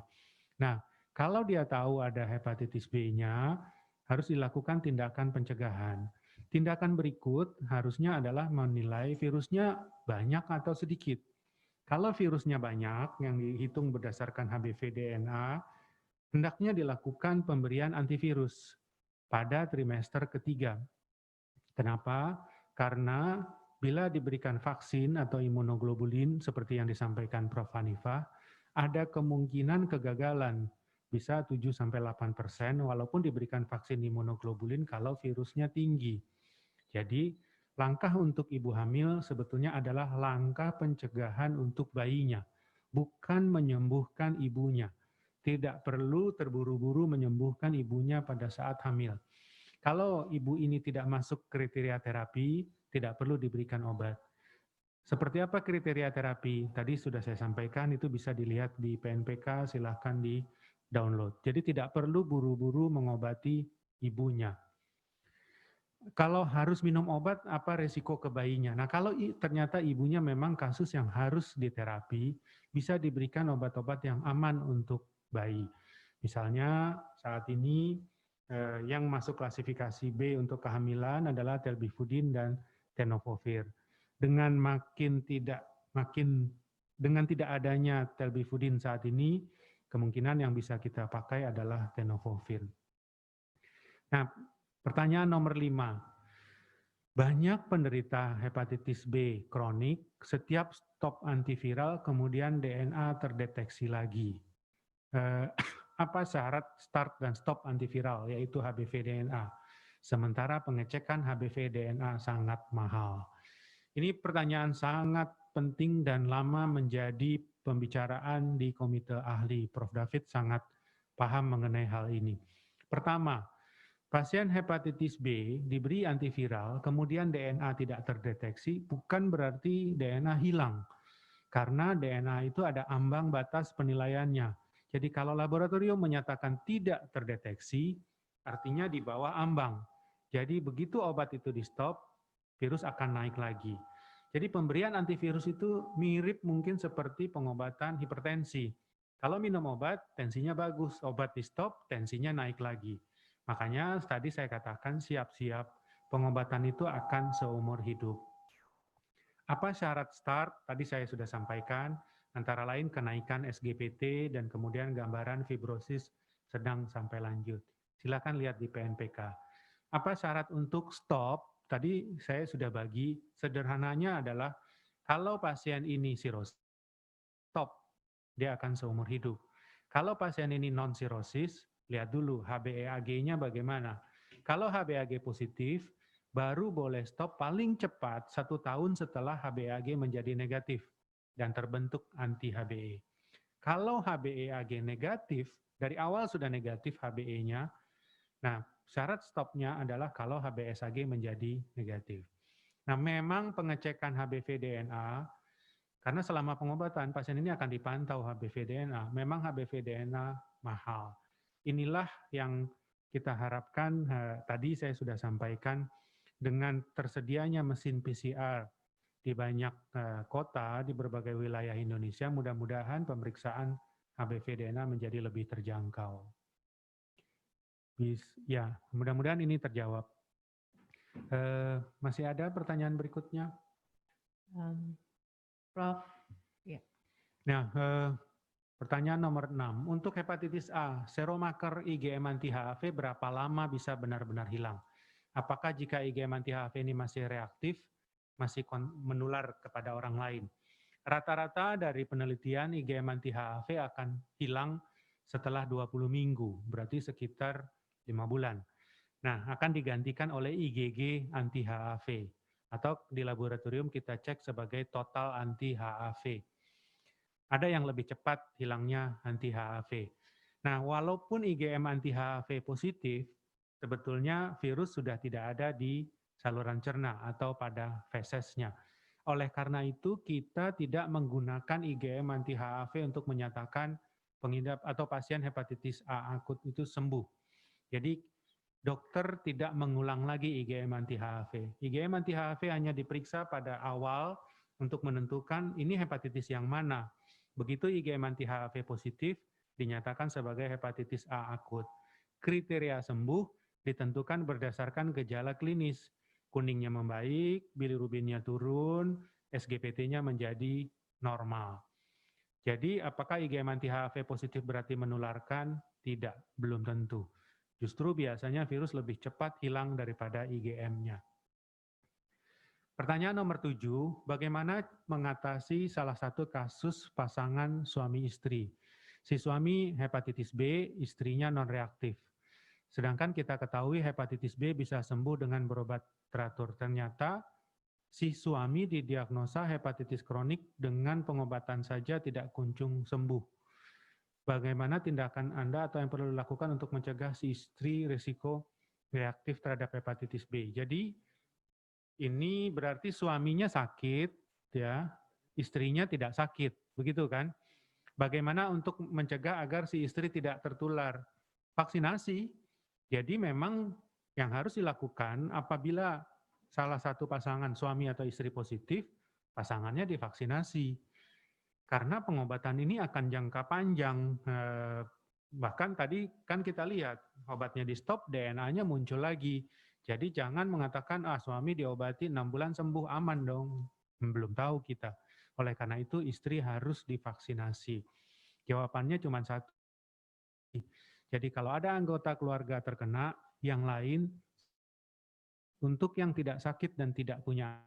Nah, kalau dia tahu ada hepatitis B-nya, harus dilakukan tindakan pencegahan. Tindakan berikut harusnya adalah menilai virusnya banyak atau sedikit. Kalau virusnya banyak, yang dihitung berdasarkan HBV DNA, hendaknya dilakukan pemberian antivirus pada trimester ketiga. Kenapa? Karena bila diberikan vaksin atau imunoglobulin seperti yang disampaikan Prof. Hanifah, ada kemungkinan kegagalan bisa 7-8% walaupun diberikan vaksin imunoglobulin kalau virusnya tinggi. Jadi langkah untuk ibu hamil sebetulnya adalah langkah pencegahan untuk bayinya, bukan menyembuhkan ibunya. Tidak perlu terburu-buru menyembuhkan ibunya pada saat hamil. Kalau ibu ini tidak masuk kriteria terapi, tidak perlu diberikan obat. Seperti apa kriteria terapi? Tadi sudah saya sampaikan, itu bisa dilihat di PNPK, silahkan di-download. Jadi tidak perlu buru-buru mengobati ibunya. Kalau harus minum obat, apa resiko ke bayinya? Nah, kalau ternyata ibunya memang kasus yang harus diterapi, bisa diberikan obat-obat yang aman untuk bayi. Misalnya saat ini yang masuk klasifikasi B untuk kehamilan adalah telbifudin dan tenofovir. Dengan tidak adanya telbifudin saat ini, kemungkinan yang bisa kita pakai adalah tenofovir. Nah, pertanyaan nomor 5. banyak penderita hepatitis B kronik, setiap stop antiviral kemudian DNA terdeteksi lagi. Apa syarat start dan stop antiviral, yaitu HBV DNA. Sementara pengecekan HBV DNA sangat mahal. Ini pertanyaan sangat penting dan lama menjadi pembicaraan di komite ahli. Prof. David sangat paham mengenai hal ini. Pertama, pasien hepatitis B diberi antiviral, kemudian DNA tidak terdeteksi, bukan berarti DNA hilang. Karena DNA itu ada ambang batas penilaiannya. Jadi kalau laboratorium menyatakan tidak terdeteksi, artinya di bawah ambang. Jadi begitu obat itu di stop, virus akan naik lagi. Jadi pemberian antivirus itu mirip mungkin seperti pengobatan hipertensi. Kalau minum obat, tensinya bagus, obat di stop, tensinya naik lagi. Makanya tadi saya katakan siap-siap pengobatan itu akan seumur hidup. Apa syarat start? Tadi saya sudah sampaikan, antara lain kenaikan SGPT dan kemudian gambaran fibrosis sedang sampai lanjut. Silakan lihat di PNPK. Apa syarat untuk stop? Tadi saya sudah bagi, sederhananya adalah kalau pasien ini sirosis, stop, dia akan seumur hidup. Kalau pasien ini non-sirosis, lihat dulu HbAg-nya bagaimana. Kalau HbAg positif, baru boleh stop paling cepat 1 tahun setelah HbAg menjadi negatif dan terbentuk anti-HbA. Kalau HbAg negatif, dari awal sudah negatif HbA-nya, nah syarat stopnya adalah kalau HbSAg menjadi negatif. Nah memang pengecekan HBV DNA, karena selama pengobatan pasien ini akan dipantau HBV DNA, memang HBV DNA mahal. Inilah yang kita harapkan, tadi saya sudah sampaikan, dengan tersedianya mesin PCR di banyak kota di berbagai wilayah Indonesia, mudah-mudahan pemeriksaan HBV DNA menjadi lebih terjangkau. Ya, mudah-mudahan ini terjawab. Masih ada pertanyaan berikutnya? Prof. Ya. Nah, pertanyaan nomor 6. Untuk hepatitis A, seromarker IgM anti-HAV berapa lama bisa benar-benar hilang? Apakah jika IgM anti-HAV ini masih reaktif, masih menular kepada orang lain? Rata-rata dari penelitian IgM anti-HAV akan hilang setelah 20 minggu, berarti sekitar 5 bulan. Nah, akan digantikan oleh IgG anti-HAV, atau di laboratorium kita cek sebagai total anti-HAV. Ada yang lebih cepat hilangnya anti-HAV. Nah, walaupun IgM anti-HAV positif, sebetulnya virus sudah tidak ada di saluran cerna atau pada fesesnya. Oleh karena itu, kita tidak menggunakan IgM anti-HAV untuk menyatakan pengidap atau pasien hepatitis A akut itu sembuh. Jadi, dokter tidak mengulang lagi IgM anti-HAV. IgM anti-HAV hanya diperiksa pada awal untuk menentukan ini hepatitis yang mana. Begitu IgM anti-HAV positif, dinyatakan sebagai hepatitis A akut. Kriteria sembuh ditentukan berdasarkan gejala klinis. Kuningnya membaik, bilirubinnya turun, SGPT-nya menjadi normal. Jadi apakah IgM anti-HAV positif berarti menularkan? Tidak, belum tentu. Justru biasanya virus lebih cepat hilang daripada IgM-nya. Pertanyaan nomor 7, bagaimana mengatasi salah satu kasus pasangan suami istri? Si suami hepatitis B, istrinya non-reaktif. Sedangkan kita ketahui hepatitis B bisa sembuh dengan berobat teratur. Ternyata si suami didiagnosa hepatitis kronik dengan pengobatan saja tidak kunjung sembuh. Bagaimana tindakan Anda atau yang perlu dilakukan untuk mencegah si istri risiko reaktif terhadap hepatitis B? Jadi ini berarti suaminya sakit, ya, istrinya tidak sakit, begitu kan? Bagaimana untuk mencegah agar si istri tidak tertular? Vaksinasi. Jadi memang yang harus dilakukan apabila salah satu pasangan suami atau istri positif, pasangannya divaksinasi. Karena pengobatan ini akan jangka panjang. Bahkan tadi kan kita lihat obatnya di stop, DNA-nya muncul lagi. Jadi jangan mengatakan suami diobati 6 bulan sembuh aman dong. Belum tahu kita. Oleh karena itu istri harus divaksinasi. Jawabannya cuma satu. Jadi kalau ada anggota keluarga terkena, yang lain Untuk yang tidak sakit dan tidak punya,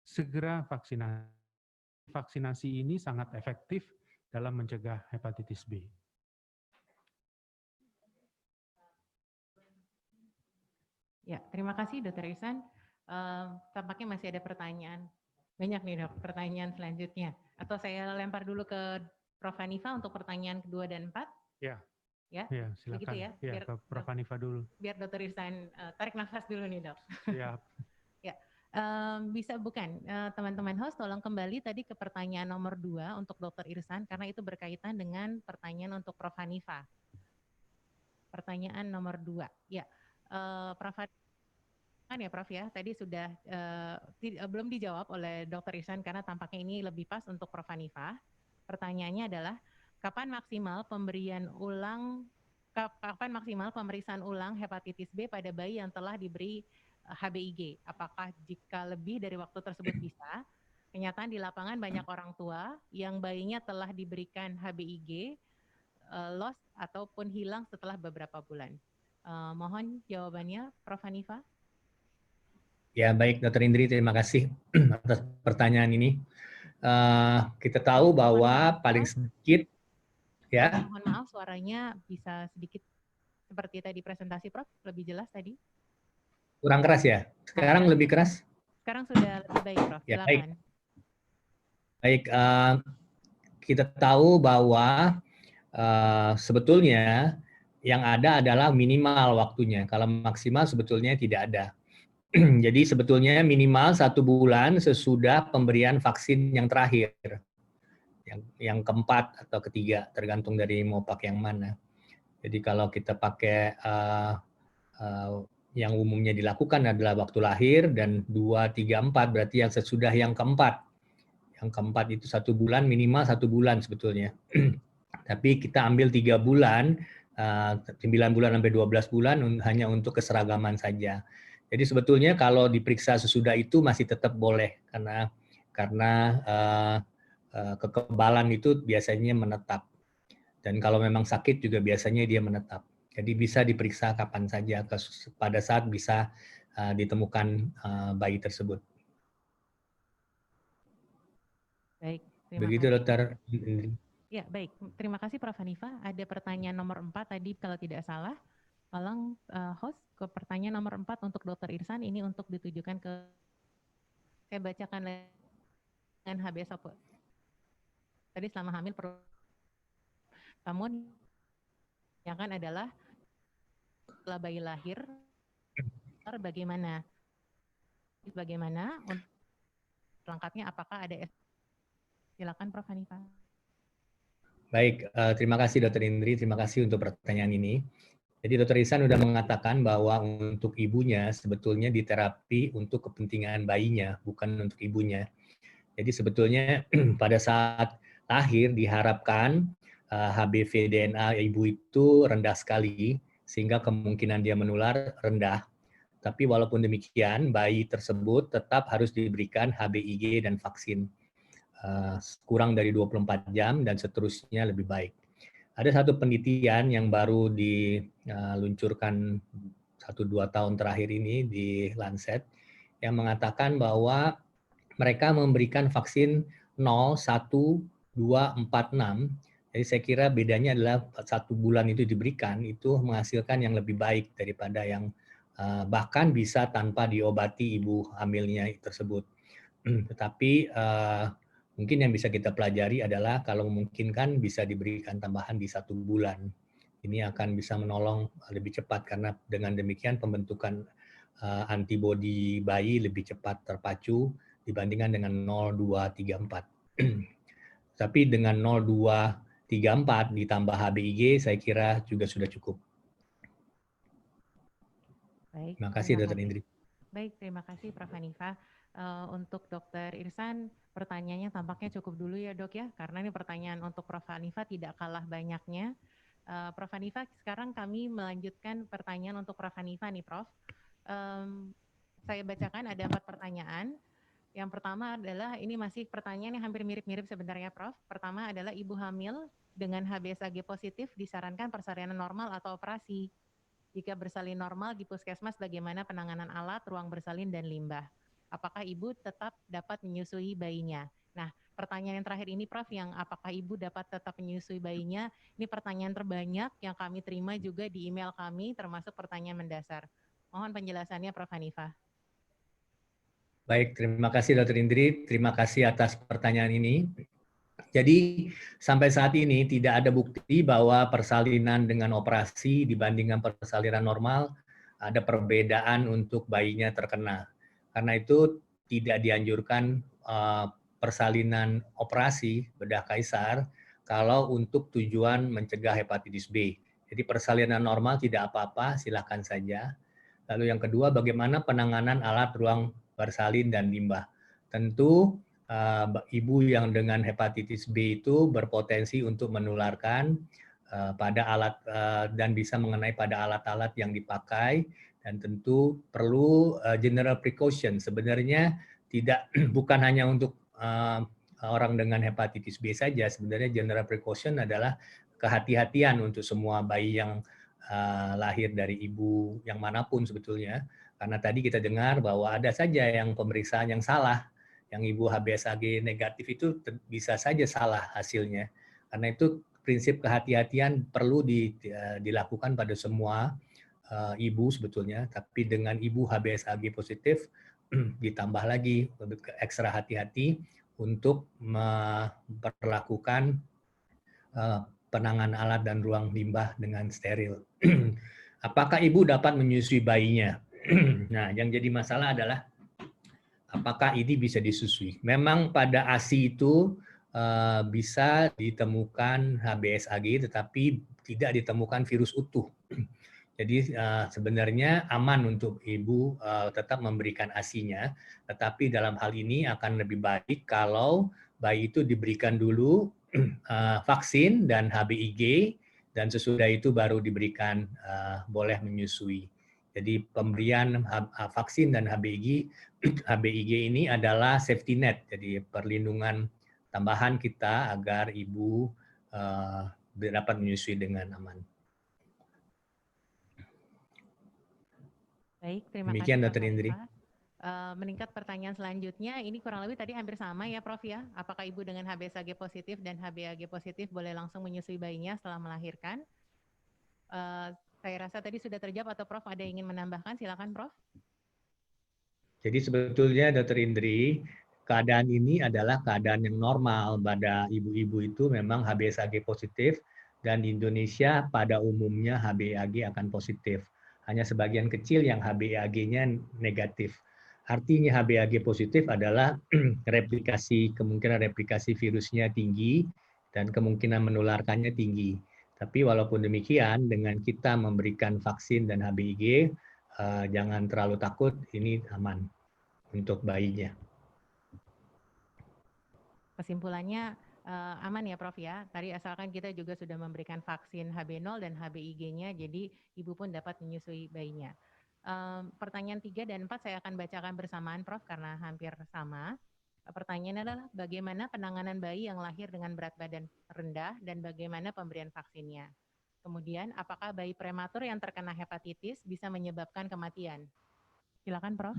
segera vaksinasi. Vaksinasi ini sangat efektif dalam mencegah hepatitis B. Ya, terima kasih Dokter Ihsan. Tampaknya masih ada pertanyaan. Banyak nih Dok, pertanyaan selanjutnya. Atau saya lempar dulu ke Prof. Hanifa untuk pertanyaan kedua dan 4. Ya, Ya, ya silakan. begitu ya. Ya, Biar ke Prof. Hanifa dulu. Biar Dokter Ihsan tarik nafas dulu nih Dok. Siap. Ya, bisa bukan teman-teman host tolong kembali tadi ke pertanyaan nomor 2 untuk Dokter Ihsan karena itu berkaitan dengan pertanyaan untuk Prof. Hanifa. Pertanyaan nomor 2. Ya, Prof. Kan ya Prof ya, tadi sudah belum dijawab oleh Dr. Ihsan karena tampaknya ini lebih pas untuk Prof. Hanifa. Pertanyaannya adalah kapan maksimal pemeriksaan ulang hepatitis B pada bayi yang telah diberi HBIG? Apakah jika lebih dari waktu tersebut bisa? Kenyataan di lapangan banyak orang tua yang bayinya telah diberikan HBIG lost ataupun hilang setelah beberapa bulan. Mohon jawabannya Prof. Hanifa. Ya, baik Dr. Indri, terima kasih atas pertanyaan ini. Kita tahu bahwa paling sedikit, ya. Mohon maaf suaranya bisa sedikit seperti tadi presentasi Prof, lebih jelas tadi. Kurang keras ya? Sekarang lebih keras? Sekarang sudah lebih baik Prof, Ya, silakan. Baik, kita tahu bahwa sebetulnya yang ada adalah minimal waktunya. Kalau maksimal sebetulnya tidak ada. Jadi sebetulnya minimal 1 bulan sesudah pemberian vaksin yang terakhir, yang keempat atau ketiga, tergantung dari mau pakai yang mana. Jadi kalau kita pakai yang umumnya dilakukan adalah waktu lahir dan 2, 3, 4 berarti yang sesudah yang keempat. Yang keempat itu 1 bulan, minimal 1 bulan sebetulnya. Tapi kita ambil 3 bulan, 9 bulan sampai 12 bulan hanya untuk keseragaman saja. Jadi sebetulnya kalau diperiksa sesudah itu masih tetap boleh karena kekebalan itu biasanya menetap. Dan kalau memang sakit juga biasanya dia menetap. Jadi bisa diperiksa kapan saja pada saat bisa ditemukan bayi tersebut. Baik, terima Begitu kasih. Dokter. Ya, baik. Terima kasih Prof. Hanifa. Ada pertanyaan nomor 4 tadi kalau tidak salah. Tolong host ke pertanyaan nomor 4 untuk Dr. Ihsan, ini untuk ditujukan ke, saya bacakan dengan HBS apa? Tadi selama hamil namun yang kan adalah setelah bayi lahir bagaimana untuk lengkapnya, apakah ada silakan Prof. Hanifa. Baik, terima kasih Dr. Indri, terima kasih untuk pertanyaan ini. Jadi Dr. Ihsan sudah mengatakan bahwa untuk ibunya sebetulnya diterapi untuk kepentingan bayinya, bukan untuk ibunya. Jadi sebetulnya pada saat lahir diharapkan HBV DNA ibu itu rendah sekali, sehingga kemungkinan dia menular rendah. Tapi walaupun demikian, bayi tersebut tetap harus diberikan HBIG dan vaksin. Kurang dari 24 jam dan seterusnya lebih baik. Ada satu penelitian yang baru diluncurkan 1-2 tahun terakhir ini di Lancet yang mengatakan bahwa mereka memberikan vaksin 0, 1, 2, 4, 6. Jadi saya kira bedanya adalah 1 bulan itu diberikan, itu menghasilkan yang lebih baik daripada yang bahkan bisa tanpa diobati ibu hamilnya tersebut. Tetapi mungkin yang bisa kita pelajari adalah kalau memungkinkan bisa diberikan tambahan di 1 bulan. Ini akan bisa menolong lebih cepat karena dengan demikian pembentukan antibodi bayi lebih cepat terpacu dibandingkan dengan 0, 2, 3, 4. Tapi dengan 0, 2, 3, 4 ditambah HBIG saya kira juga sudah cukup. Baik, terima kasih Dr. Indri. Baik, terima kasih Prof. Hanifa. Untuk Dr. Ihsan, pertanyaannya tampaknya cukup dulu ya Dok ya, karena ini pertanyaan untuk Prof. Hanifa tidak kalah banyaknya. Prof. Hanifa, sekarang kami melanjutkan pertanyaan untuk Prof. Hanifa nih Prof. Saya bacakan ada 4 pertanyaan. Yang pertama adalah, ini masih pertanyaan yang hampir mirip-mirip sebenarnya Prof. Pertama adalah ibu hamil dengan HBsAg positif disarankan persalinan normal atau operasi. Jika bersalin normal di puskesmas, bagaimana penanganan alat, ruang bersalin, dan limbah? Apakah ibu tetap dapat menyusui bayinya? Nah, pertanyaan yang terakhir ini, Prof, yang apakah ibu dapat tetap menyusui bayinya? Ini pertanyaan terbanyak yang kami terima juga di email kami, termasuk pertanyaan mendasar. Mohon penjelasannya, Prof. Hanifah. Baik, terima kasih Dr. Indri. Terima kasih atas pertanyaan ini. Jadi sampai saat ini tidak ada bukti bahwa persalinan dengan operasi dibandingkan persalinan normal ada perbedaan untuk bayinya terkena. Karena itu tidak dianjurkan persalinan operasi bedah kaisar kalau untuk tujuan mencegah hepatitis B. Jadi persalinan normal tidak apa-apa, silakan saja. Lalu yang kedua, bagaimana penanganan alat ruang bersalin dan limbah. Tentu ibu yang dengan hepatitis B itu berpotensi untuk menularkan pada alat dan bisa mengenai pada alat-alat yang dipakai, dan tentu perlu general precaution. Sebenarnya tidak bukan hanya untuk orang dengan hepatitis B saja. Sebenarnya general precaution adalah kehati-hatian untuk semua bayi yang lahir dari ibu yang manapun sebetulnya. Karena tadi kita dengar bahwa ada saja yang pemeriksaan yang salah, yang ibu HbSAg negatif itu bisa saja salah hasilnya. Karena itu prinsip kehati-hatian perlu dilakukan pada semua ibu sebetulnya, tapi dengan ibu HbSAg positif ditambah lagi ekstra hati-hati untuk memperlakukan penanganan alat dan ruang limbah dengan steril. Apakah ibu dapat menyusui bayinya? Nah, yang jadi masalah adalah apakah ini bisa disusui. Memang pada ASI itu bisa ditemukan HbSAg, tetapi tidak ditemukan virus utuh. Jadi sebenarnya aman untuk ibu tetap memberikan ASI-nya, tetapi dalam hal ini akan lebih baik kalau bayi itu diberikan dulu vaksin dan HBIG, dan sesudah itu baru diberikan boleh menyusui. Jadi pemberian vaksin dan HBIG ini adalah safety net, jadi perlindungan tambahan kita agar ibu dapat menyusui dengan aman. Baik, terima Demikian, kasih Dr. Indri. Meningkat pertanyaan selanjutnya, ini kurang lebih tadi hampir sama ya Prof ya. Apakah ibu dengan HbSAg positif dan HbAg positif boleh langsung menyusui bayinya setelah melahirkan? Saya rasa tadi sudah terjawab, atau Prof ada yang ingin menambahkan? Silakan Prof. Jadi sebetulnya Dr. Indri, keadaan ini adalah keadaan yang normal pada ibu-ibu itu memang HbSAg positif, dan di Indonesia pada umumnya HbAg akan positif. Hanya sebagian kecil yang HbAg-nya negatif. Artinya HbAg positif adalah kemungkinan replikasi virusnya tinggi dan kemungkinan menularkannya tinggi. Tapi walaupun demikian, dengan kita memberikan vaksin dan HBIG, jangan terlalu takut, ini aman untuk bayinya. Kesimpulannya aman ya Prof ya. Tadi asalkan kita juga sudah memberikan vaksin HB0 dan HBIG-nya, jadi ibu pun dapat menyusui bayinya. Pertanyaan 3 dan 4 saya akan bacakan bersamaan Prof karena hampir sama. Pertanyaannya adalah bagaimana penanganan bayi yang lahir dengan berat badan rendah dan bagaimana pemberian vaksinnya. Kemudian, apakah bayi prematur yang terkena hepatitis bisa menyebabkan kematian? Silakan Prof.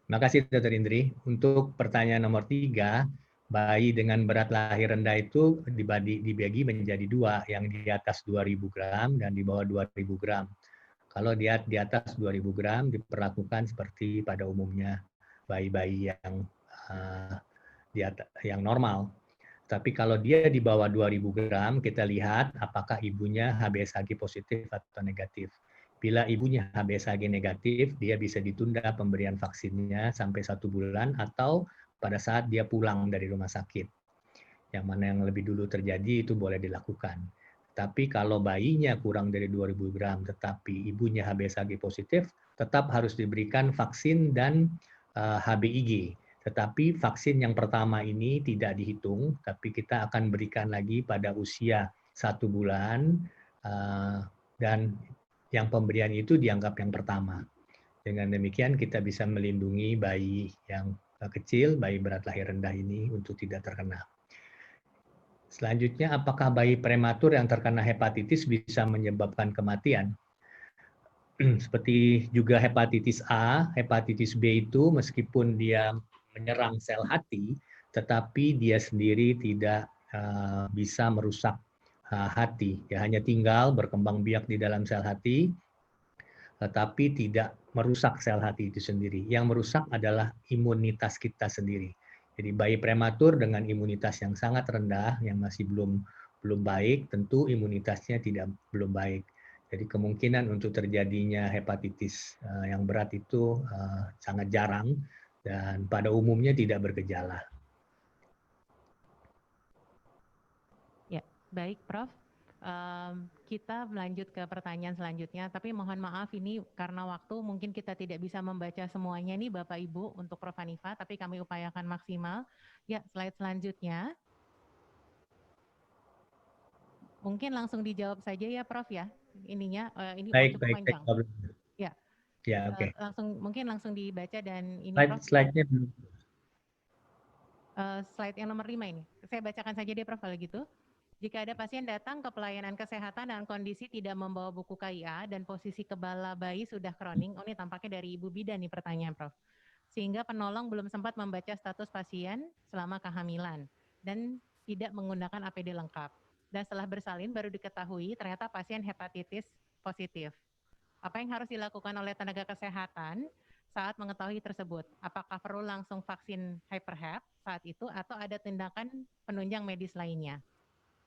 Terima kasih Dr. Indri. Untuk pertanyaan nomor 3, bayi dengan berat lahir rendah itu dibagi menjadi 2, yang di atas 2.000 gram dan di bawah 2.000 gram. Kalau di atas 2.000 gram diperlakukan seperti pada umumnya bayi-bayi yang normal. Tapi kalau dia di bawah 2.000 gram, kita lihat apakah ibunya HbSAg positif atau negatif. Bila ibunya HbSAg negatif, dia bisa ditunda pemberian vaksinnya sampai 1 bulan atau pada saat dia pulang dari rumah sakit. Yang mana yang lebih dulu terjadi itu boleh dilakukan. Tapi kalau bayinya kurang dari 2.000 gram tetapi ibunya HbSAg positif, tetap harus diberikan vaksin dan HBIG. Tetapi vaksin yang pertama ini tidak dihitung, tapi kita akan berikan lagi pada usia 1 bulan, dan yang pemberian itu dianggap yang pertama. Dengan demikian kita bisa melindungi bayi yang kecil, bayi berat lahir rendah ini untuk tidak terkena. Selanjutnya, apakah bayi prematur yang terkena hepatitis bisa menyebabkan kematian? seperti juga hepatitis A, hepatitis B itu meskipun dia menyerang sel hati, tetapi dia sendiri tidak bisa merusak hati. Dia hanya tinggal berkembang biak di dalam sel hati, tetapi tidak merusak sel hati itu sendiri. Yang merusak adalah imunitas kita sendiri. Jadi bayi prematur dengan imunitas yang sangat rendah, yang masih belum baik, tentu imunitasnya belum baik. Jadi kemungkinan untuk terjadinya hepatitis yang berat itu sangat jarang dan pada umumnya tidak bergejala. Ya, baik Prof. Kita lanjut ke pertanyaan selanjutnya, tapi mohon maaf ini karena waktu mungkin kita tidak bisa membaca semuanya nih Bapak Ibu untuk Prof. Hanifa, tapi kami upayakan maksimal. Ya, slide selanjutnya. Mungkin langsung dijawab saja ya Prof ya, ininya, ini cukup panjang. Ya, ya oke. Mungkin langsung dibaca dan ini Prof. Slide-nya slide yang nomor 5 ini. Saya bacakan saja deh Prof kalau gitu. Jika ada pasien datang ke pelayanan kesehatan dengan kondisi tidak membawa buku KIA dan posisi kepala bayi sudah kroning, ini tampaknya dari Ibu Bidan nih pertanyaan Prof. Sehingga penolong belum sempat membaca status pasien selama kehamilan dan tidak menggunakan APD lengkap. Dan setelah bersalin baru diketahui ternyata pasien hepatitis positif. Apa yang harus dilakukan oleh tenaga kesehatan saat mengetahui tersebut? Apakah perlu langsung vaksin hyperhep saat itu atau ada tindakan penunjang medis lainnya?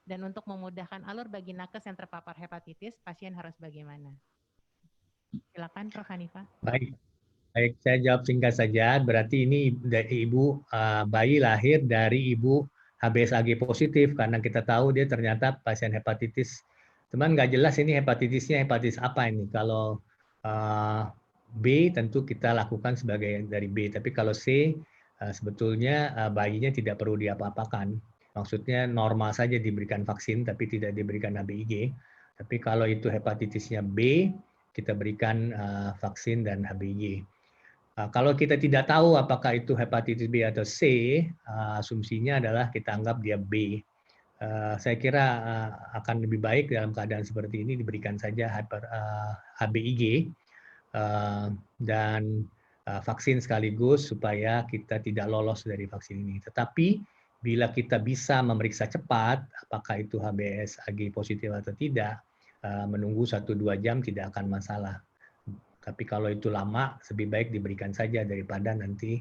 Dan untuk memudahkan alur bagi nakes yang terpapar hepatitis, pasien harus bagaimana? Silakan Prof. Hanifa. Baik, saya jawab singkat saja. Berarti ini dari ibu bayi lahir dari ibu HBsAg positif karena kita tahu dia ternyata pasien hepatitis. Teman nggak jelas ini hepatitisnya hepatitis apa ini. Kalau B tentu kita lakukan sebagai dari B, tapi kalau C sebetulnya bayinya tidak perlu diapa-apakan. Maksudnya normal saja diberikan vaksin tapi tidak diberikan HBIG. Tapi kalau itu hepatitisnya B, kita berikan vaksin dan HBIG. Kalau kita tidak tahu apakah itu hepatitis B atau C, asumsinya adalah kita anggap dia B. Saya kira akan lebih baik dalam keadaan seperti ini diberikan saja HBIG dan vaksin sekaligus supaya kita tidak lolos dari vaksin ini. Tetapi bila kita bisa memeriksa cepat apakah itu HBsAg positif atau tidak, menunggu 1-2 jam tidak akan masalah. Tapi kalau itu lama, lebih baik diberikan saja daripada nanti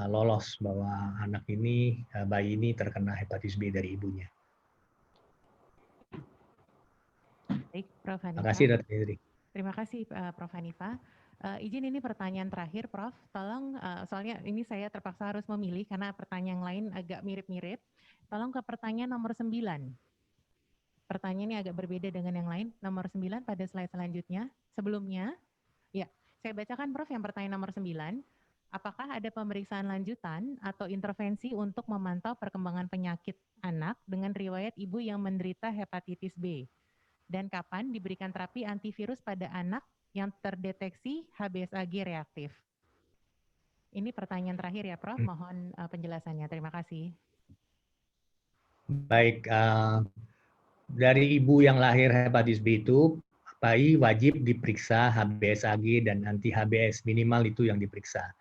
lolos bahwa anak ini, bayi ini terkena hepatitis B dari ibunya. Baik, Prof. Hanifa. Terima kasih, Dr. Indri. Terima kasih, Prof. Hanifa. Izin ini pertanyaan terakhir, Prof. Tolong, soalnya ini saya terpaksa harus memilih karena pertanyaan lain agak mirip-mirip. Tolong ke pertanyaan nomor 9. Pertanyaan ini agak berbeda dengan yang lain. Nomor 9 pada slide selanjutnya. Sebelumnya, ya, saya bacakan Prof yang pertanyaan nomor 9. Apakah ada pemeriksaan lanjutan atau intervensi untuk memantau perkembangan penyakit anak dengan riwayat ibu yang menderita hepatitis B? Dan kapan diberikan terapi antivirus pada anak yang terdeteksi HBsAg reaktif? Ini pertanyaan terakhir ya Prof, mohon penjelasannya. Terima kasih. Baik, dari ibu yang lahir hepatitis B itu, bayi wajib diperiksa HBsAg dan anti-HBs, minimal itu yang diperiksa.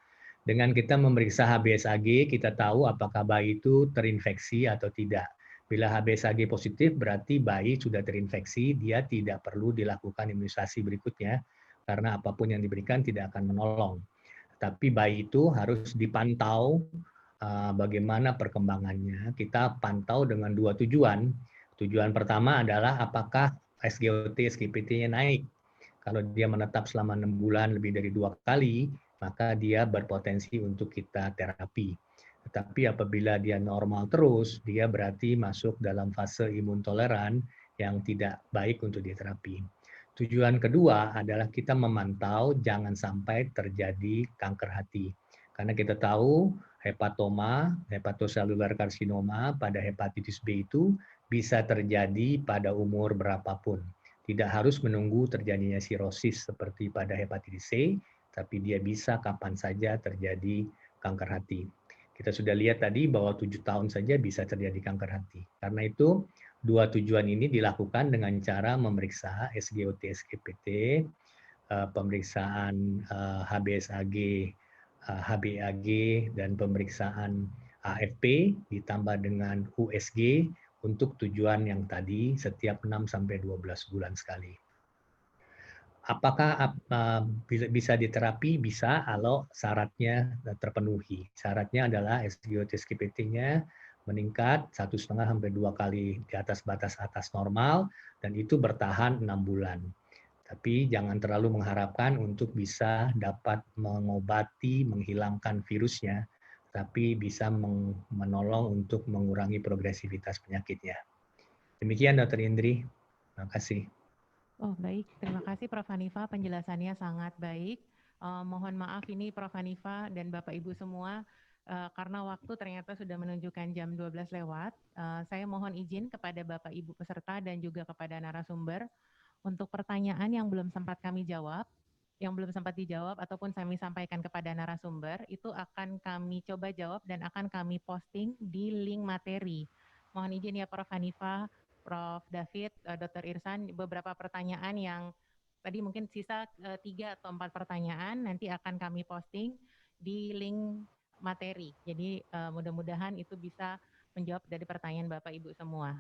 Dengan kita memeriksa HBsAg, kita tahu apakah bayi itu terinfeksi atau tidak. Bila HBsAg positif, berarti bayi sudah terinfeksi, dia tidak perlu dilakukan imunisasi berikutnya, karena apapun yang diberikan tidak akan menolong. Tapi bayi itu harus dipantau bagaimana perkembangannya. Kita pantau dengan 2 tujuan. Tujuan pertama adalah apakah SGOT, SGPT-nya naik. Kalau dia menetap selama 6 bulan lebih dari 2 kali, maka dia berpotensi untuk kita terapi. Tetapi apabila dia normal terus, dia berarti masuk dalam fase imun toleran yang tidak baik untuk diterapi. Tujuan kedua adalah kita memantau jangan sampai terjadi kanker hati. Karena kita tahu hepatoma, hepatoselular karsinoma pada hepatitis B itu bisa terjadi pada umur berapapun. Tidak harus menunggu terjadinya sirosis seperti pada hepatitis C, tapi dia bisa kapan saja terjadi kanker hati. Kita sudah lihat tadi bahwa 7 tahun saja bisa terjadi kanker hati. Karena itu, 2 tujuan ini dilakukan dengan cara memeriksa SGOT, SGPT pemeriksaan HBsAg, HbAg, dan pemeriksaan AFP ditambah dengan USG untuk tujuan yang tadi setiap 6 sampai 12 bulan sekali. Apakah bisa diterapi? Bisa kalau syaratnya terpenuhi. Syaratnya adalah SGO-TSGPT-nya meningkat 1,5 sampai 2 kali di atas batas atas normal dan itu bertahan 6 bulan. Tapi jangan terlalu mengharapkan untuk bisa dapat mengobati, menghilangkan virusnya, tapi bisa menolong untuk mengurangi progresivitas penyakitnya. Demikian Dr. Indri. Terima kasih. Oh baik, terima kasih Prof. Hanifa, penjelasannya sangat baik. Mohon maaf ini Prof. Hanifa dan Bapak Ibu semua, karena waktu ternyata sudah menunjukkan jam 12 lewat. Saya mohon izin kepada Bapak Ibu peserta dan juga kepada narasumber untuk pertanyaan yang belum sempat kami jawab, yang belum sempat dijawab ataupun kami sampaikan kepada narasumber, itu akan kami coba jawab dan akan kami posting di link materi. Mohon izin ya Prof. Hanifa, Prof. David, Dr. Irsan, beberapa pertanyaan yang tadi mungkin sisa 3 atau 4 pertanyaan nanti akan kami posting di link materi. Jadi mudah-mudahan itu bisa menjawab dari pertanyaan Bapak Ibu semua.